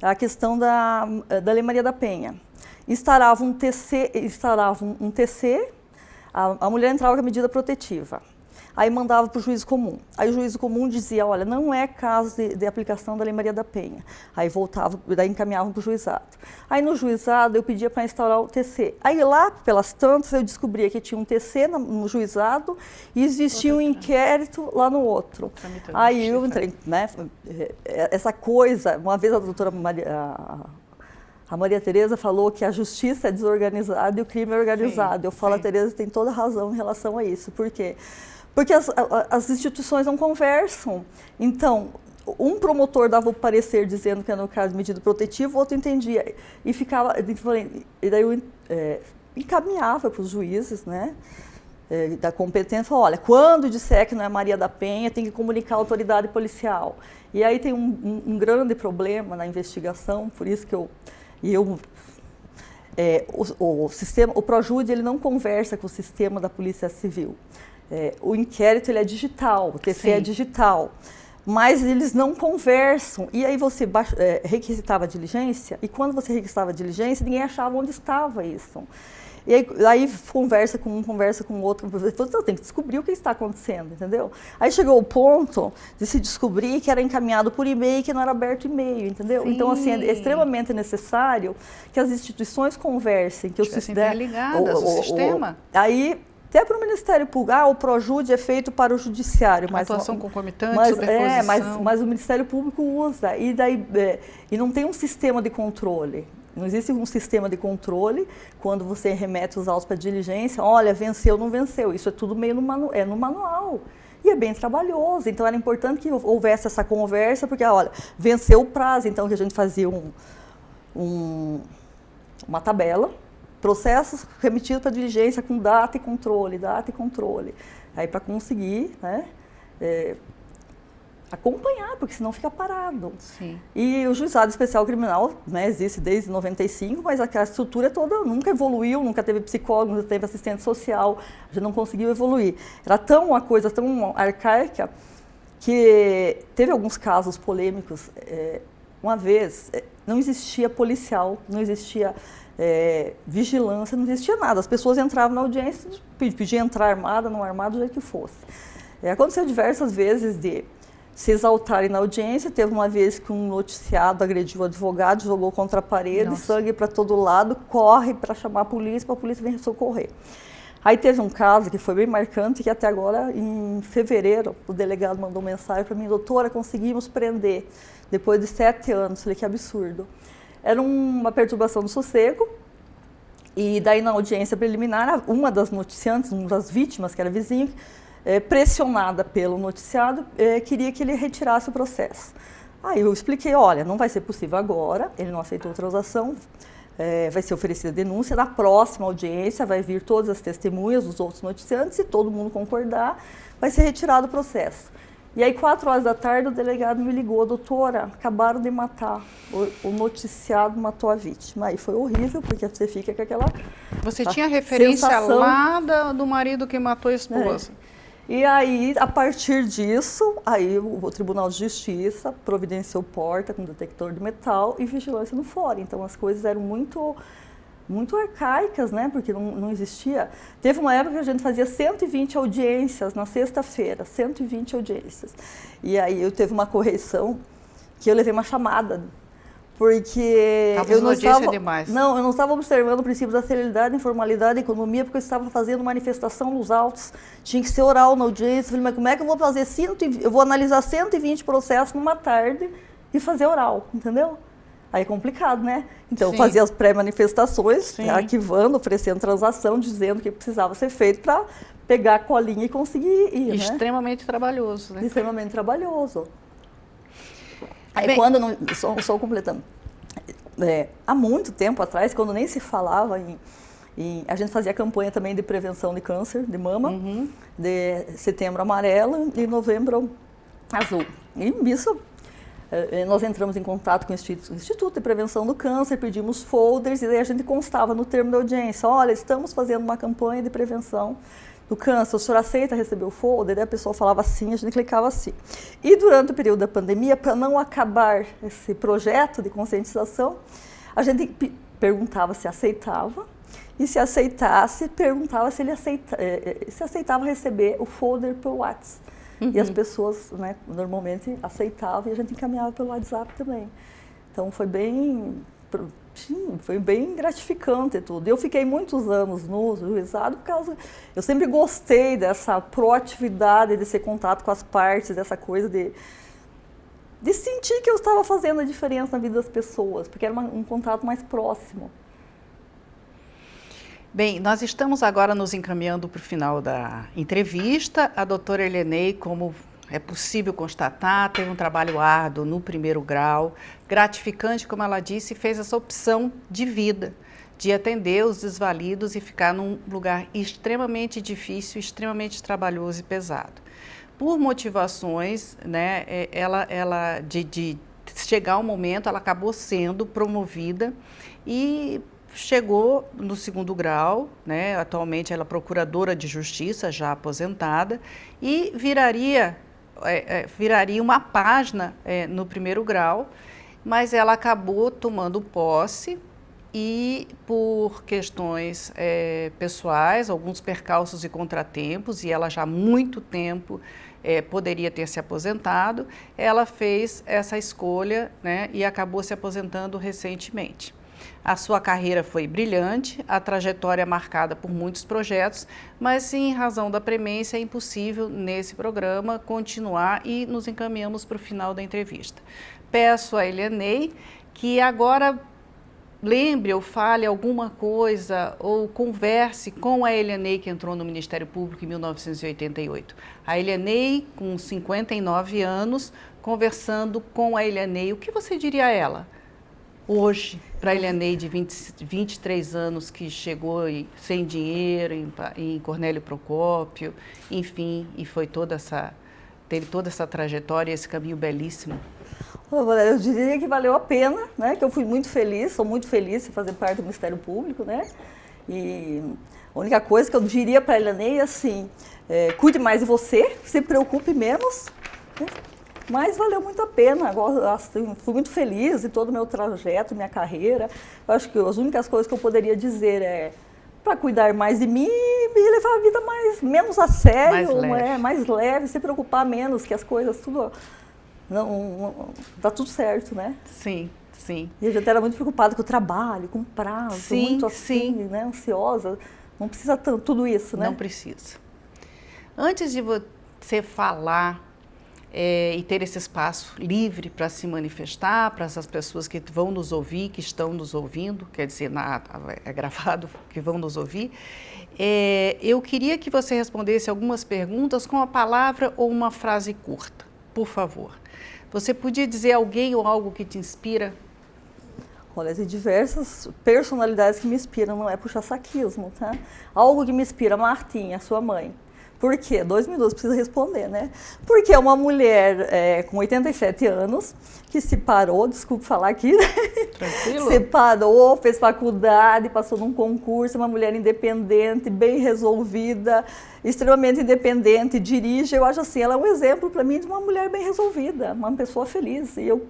a questão da Lei Maria da Penha. Instaurava um TC, a mulher entrava com a medida protetiva. Aí mandava para o juízo comum. Aí o juízo comum dizia, olha, não é caso de aplicação da Lei Maria da Penha. Aí voltava, daí encaminhavam para o juizado. Aí no juizado eu pedia para instaurar o TC. Aí lá, pelas tantas, eu descobria que tinha um TC no juizado e existia um inquérito lá no outro. Aí eu entrei, né, essa coisa, uma vez a doutora a Maria Tereza falou que a justiça é desorganizada e o crime é organizado. Eu falo, a Tereza tem toda razão em relação a isso. Por quê? Porque as instituições não conversam. Então, um promotor dava o parecer dizendo que era no caso de medida protetiva, o outro entendia. E daí eu encaminhava para os juízes, né, da competência, falava, olha, quando disser que não é Maria da Penha, tem que comunicar à autoridade policial. E aí tem um grande problema na investigação, por isso que o Projude ele não conversa com o sistema da Polícia Civil. o inquérito ele é digital, o TC é digital, mas eles não conversam. E aí você requisitava a diligência, e quando você requisitava a diligência, ninguém achava onde estava isso. E aí conversa com um, conversa com o outro, você tem que descobrir o que está acontecendo, entendeu? Aí chegou o ponto de se descobrir que era encaminhado por e-mail, que não era aberto e-mail, entendeu? Sim. Então, assim, é extremamente necessário que as instituições conversem, que o sistema... ligadas, o sistema. Aí, até para o Ministério Público, o ProJude é feito para o Judiciário. Mas, atuação concomitante, superposição. Mas o Ministério Público usa, e não tem um sistema de controle. Não existe um sistema de controle quando você remete os autos para diligência, olha, venceu, não venceu. Isso é tudo meio no manual. E é bem trabalhoso. Então, era importante que houvesse essa conversa, porque, olha, venceu o prazo. Então, que a gente fazia uma tabela, processos remetidos para diligência com data e controle. Aí, para conseguir, né, acompanhar, porque senão fica parado. Sim. E o Juizado Especial Criminal, né, existe desde 95, mas a estrutura toda nunca evoluiu, nunca teve psicólogo, nunca teve assistente social, a gente não conseguiu evoluir. Era uma coisa tão arcaica que teve alguns casos polêmicos. Uma vez, não existia policial, não existia vigilância, não existia nada. As pessoas entravam na audiência, pediam entrar armada, não armada, do jeito que fosse. Aconteceu diversas vezes de se exaltarem na audiência. Teve uma vez que um noticiado agrediu o advogado, jogou contra a parede, nossa, sangue para todo lado, corre para chamar a polícia vir socorrer. Aí teve um caso que foi bem marcante, que até agora, em fevereiro, o delegado mandou mensagem para mim, doutora, conseguimos prender, depois de 7 anos. Falei, que absurdo. Era uma perturbação do sossego, e daí na audiência preliminar, uma das noticiantes, uma das vítimas, que era vizinho, pressionada pelo noticiado, queria que ele retirasse o processo. Aí eu expliquei, olha, não vai ser possível agora, ele não aceitou transação, vai ser oferecida denúncia, na próxima audiência vai vir todas as testemunhas dos outros noticiantes, se todo mundo concordar, vai ser retirado o processo. E aí, 4 horas da tarde, o delegado me ligou, doutora, acabaram de matar, o noticiado matou a vítima. Aí foi horrível, porque você fica com aquela Você tinha referência sensação lá do marido que matou a esposa. E aí, a partir disso, aí o Tribunal de Justiça providenciou porta com detector de metal e vigilância no fórum. Então, as coisas eram muito arcaicas, né? Porque não existia. Teve uma época que a gente fazia 120 audiências na sexta-feira, 120 audiências. E aí eu teve uma correção que eu levei uma chamada, porque eu não estava observando o princípio da celeridade, informalidade e economia, porque eu estava fazendo manifestação nos autos, tinha que ser oral na audiência. Eu falei, mas como é que eu vou fazer eu vou analisar 120 processos numa tarde e fazer oral, entendeu? Aí é complicado, né? Então, eu fazia as pré-manifestações, arquivando, oferecendo transação, dizendo o que precisava ser feito para pegar a colinha e conseguir ir, Extremamente trabalhoso, né? Extremamente trabalhoso. Aí, quando não... Só completando. Há muito tempo atrás, quando nem se falava a gente fazia campanha também de prevenção de câncer de mama, de setembro amarelo e novembro azul. E isso... Nós entramos em contato com o Instituto de Prevenção do Câncer, pedimos folders e daí a gente constava no termo da audiência, olha, estamos fazendo uma campanha de prevenção do câncer, o senhor aceita receber o folder? Daí a pessoa falava sim, a gente clicava assim. E durante o período da pandemia, para não acabar esse projeto de conscientização, a gente perguntava se aceitava, e se aceitasse, perguntava se ele se aceitava receber o folder por WhatsApp. E as pessoas, né, normalmente aceitavam e a gente encaminhava pelo WhatsApp também. Então foi bem gratificante tudo. Eu fiquei muitos anos no juizado por causa... Eu sempre gostei dessa proatividade, desse contato com as partes, dessa coisa de sentir que eu estava fazendo a diferença na vida das pessoas, porque era um contato mais próximo. Bem, nós estamos agora nos encaminhando para o final da entrevista. A doutora Elianei, como é possível constatar, teve um trabalho árduo no primeiro grau, gratificante, como ela disse, e fez essa opção de vida, de atender os desvalidos e ficar num lugar extremamente difícil, extremamente trabalhoso e pesado. Por motivações, né, de chegar ao momento, ela acabou sendo promovida e chegou no 2º grau, né? Atualmente ela é procuradora de justiça, já aposentada, e viraria uma página no 1º grau, mas ela acabou tomando posse e por questões pessoais, alguns percalços e contratempos, e ela já há muito tempo poderia ter se aposentado, ela fez essa escolha, né, e acabou se aposentando recentemente. A sua carreira foi brilhante, a trajetória marcada por muitos projetos, mas em razão da premência é impossível nesse programa continuar e nos encaminhamos para o final da entrevista. Peço a Elianei que agora lembre ou fale alguma coisa ou converse com a Elianei que entrou no Ministério Público em 1988. A Elianei, com 59 anos, conversando com a Elianei, o que você diria a ela hoje, para a Elianei de 23 anos, que chegou sem dinheiro em Cornélio Procópio, enfim, e teve toda essa trajetória, esse caminho belíssimo? Eu diria que valeu a pena, né? Que eu fui muito feliz, sou muito feliz em fazer parte do Ministério Público, né? E a única coisa que eu diria para a Elianei é assim, cuide mais de você, se preocupe menos, né? Mas valeu muito a pena. Agora, assim, fui muito feliz em todo o meu trajeto, minha carreira. Eu acho que as únicas coisas que eu poderia dizer é para cuidar mais de mim e levar a vida menos a sério, mais leve, se preocupar menos, que as coisas tudo... Não, tá tudo certo, né? Sim, sim. E a gente era muito preocupada com o trabalho, com o prazo, sim, muito assim, sim. Né? Ansiosa. Não precisa tudo isso, né? Não precisa. Antes de você falar e ter esse espaço livre para se manifestar, para essas pessoas que vão nos ouvir, que estão nos ouvindo, quer dizer, é gravado, que vão nos ouvir, eu queria que você respondesse algumas perguntas com uma palavra ou uma frase curta, por favor. Você podia dizer alguém ou algo que te inspira? Olha, tem diversas personalidades que me inspiram, não é puxa-saquismo, tá? Algo que me inspira, Martinha, sua mãe. Por quê? 2 minutos, precisa responder, né? Porque é uma mulher com 87 anos, que se parou, desculpe falar aqui, né? Tranquilo. Se parou, fez faculdade, passou num concurso, uma mulher independente, bem resolvida, extremamente independente, dirige. Eu acho assim, ela é um exemplo para mim de uma mulher bem resolvida, uma pessoa feliz. E eu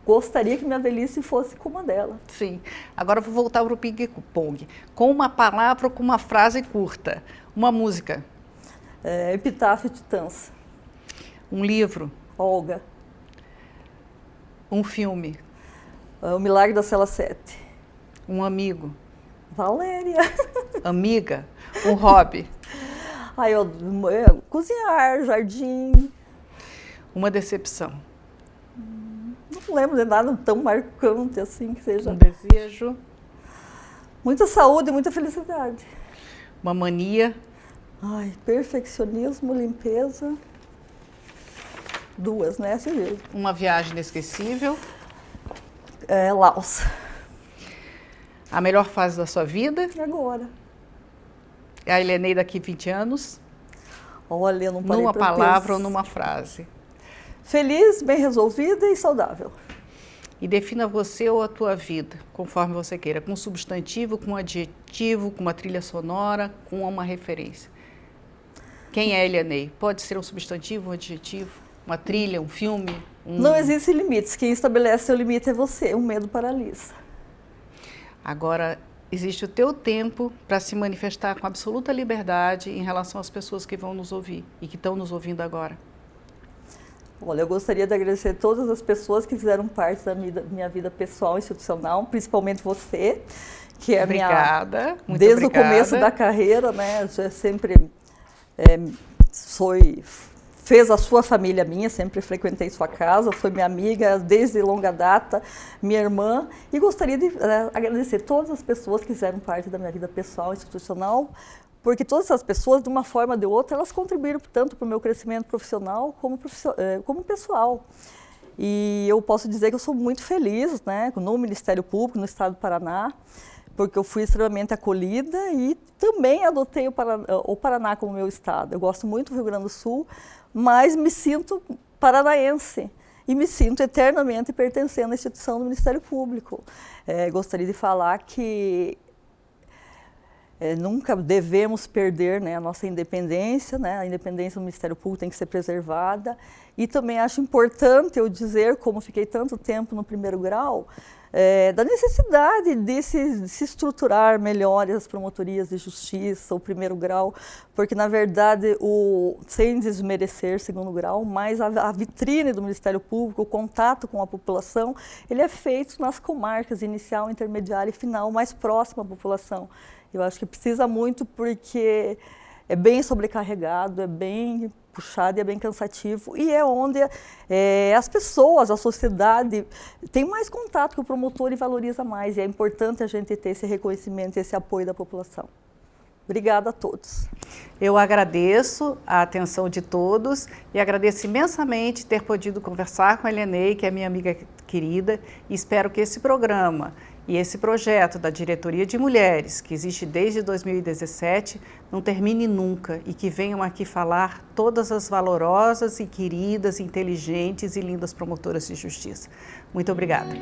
gostaria que minha velhice fosse como a dela. Sim. Agora eu vou voltar para o ping-pong. Com uma palavra ou com uma frase curta. Uma música. Epitáfio Titãs. Um livro. Olga. Um filme. O Milagre da Cela 7. Um amigo. Valéria. Amiga. Um hobby. Cozinhar, jardim. Uma decepção. Não lembro de nada tão marcante assim que seja. Um desejo. Muita saúde e muita felicidade. Uma mania. Perfeccionismo, limpeza. 2, né? Assim mesmo. Uma viagem inesquecível. Laos. A melhor fase da sua vida. Agora. É a Elianei daqui 20 anos. Olha, eu não parei numa pra palavra pensar. ou numa frase. Feliz, bem resolvida e saudável. E defina você ou a tua vida, conforme você queira, com um substantivo, com um adjetivo, com uma trilha sonora, com uma referência. Quem é Elianei? Pode ser um substantivo, um adjetivo, uma trilha, um filme? Não existem limites. Quem estabelece seu limite é você. O medo paralisa. Agora, existe o teu tempo para se manifestar com absoluta liberdade em relação às pessoas que vão nos ouvir e que estão nos ouvindo agora. Olha, eu gostaria de agradecer todas as pessoas que fizeram parte da minha vida pessoal e institucional, principalmente você, que é obrigada, muito desde obrigada. O começo da carreira, né? Eu sempre fez a sua família minha, sempre frequentei sua casa, foi minha amiga desde longa data, minha irmã, e gostaria de agradecer todas as pessoas que fizeram parte da minha vida pessoal e institucional, porque todas essas pessoas, de uma forma ou de outra, elas contribuíram tanto para o meu crescimento profissional como pessoal. E eu posso dizer que eu sou muito feliz, né, no Ministério Público, no Estado do Paraná, porque eu fui extremamente acolhida e também adotei o Paraná como meu estado. Eu gosto muito do Rio Grande do Sul, mas me sinto paranaense. e me sinto eternamente pertencendo à instituição do Ministério Público. Gostaria de falar que nunca devemos perder, né, a nossa independência, né, a independência do Ministério Público tem que ser preservada. E também acho importante eu dizer, como fiquei tanto tempo no primeiro grau, da necessidade de se estruturar melhor as promotorias de justiça, o primeiro grau, porque, na verdade, sem desmerecer segundo grau, mas a vitrine do Ministério Público, o contato com a população, ele é feito nas comarcas inicial, intermediária e final, mais próximo à população. Eu acho que precisa muito porque é bem sobrecarregado, é bem puxado e é bem cansativo, e é onde as pessoas, a sociedade, tem mais contato com o promotor e valoriza mais, e é importante a gente ter esse reconhecimento e esse apoio da população. Obrigada a todos. Eu agradeço a atenção de todos e agradeço imensamente ter podido conversar com a Elianei, que é minha amiga querida, e espero que esse programa e esse projeto da Diretoria de Mulheres, que existe desde 2017, não termine nunca e que venham aqui falar todas as valorosas e queridas, inteligentes e lindas promotoras de justiça. Muito obrigada.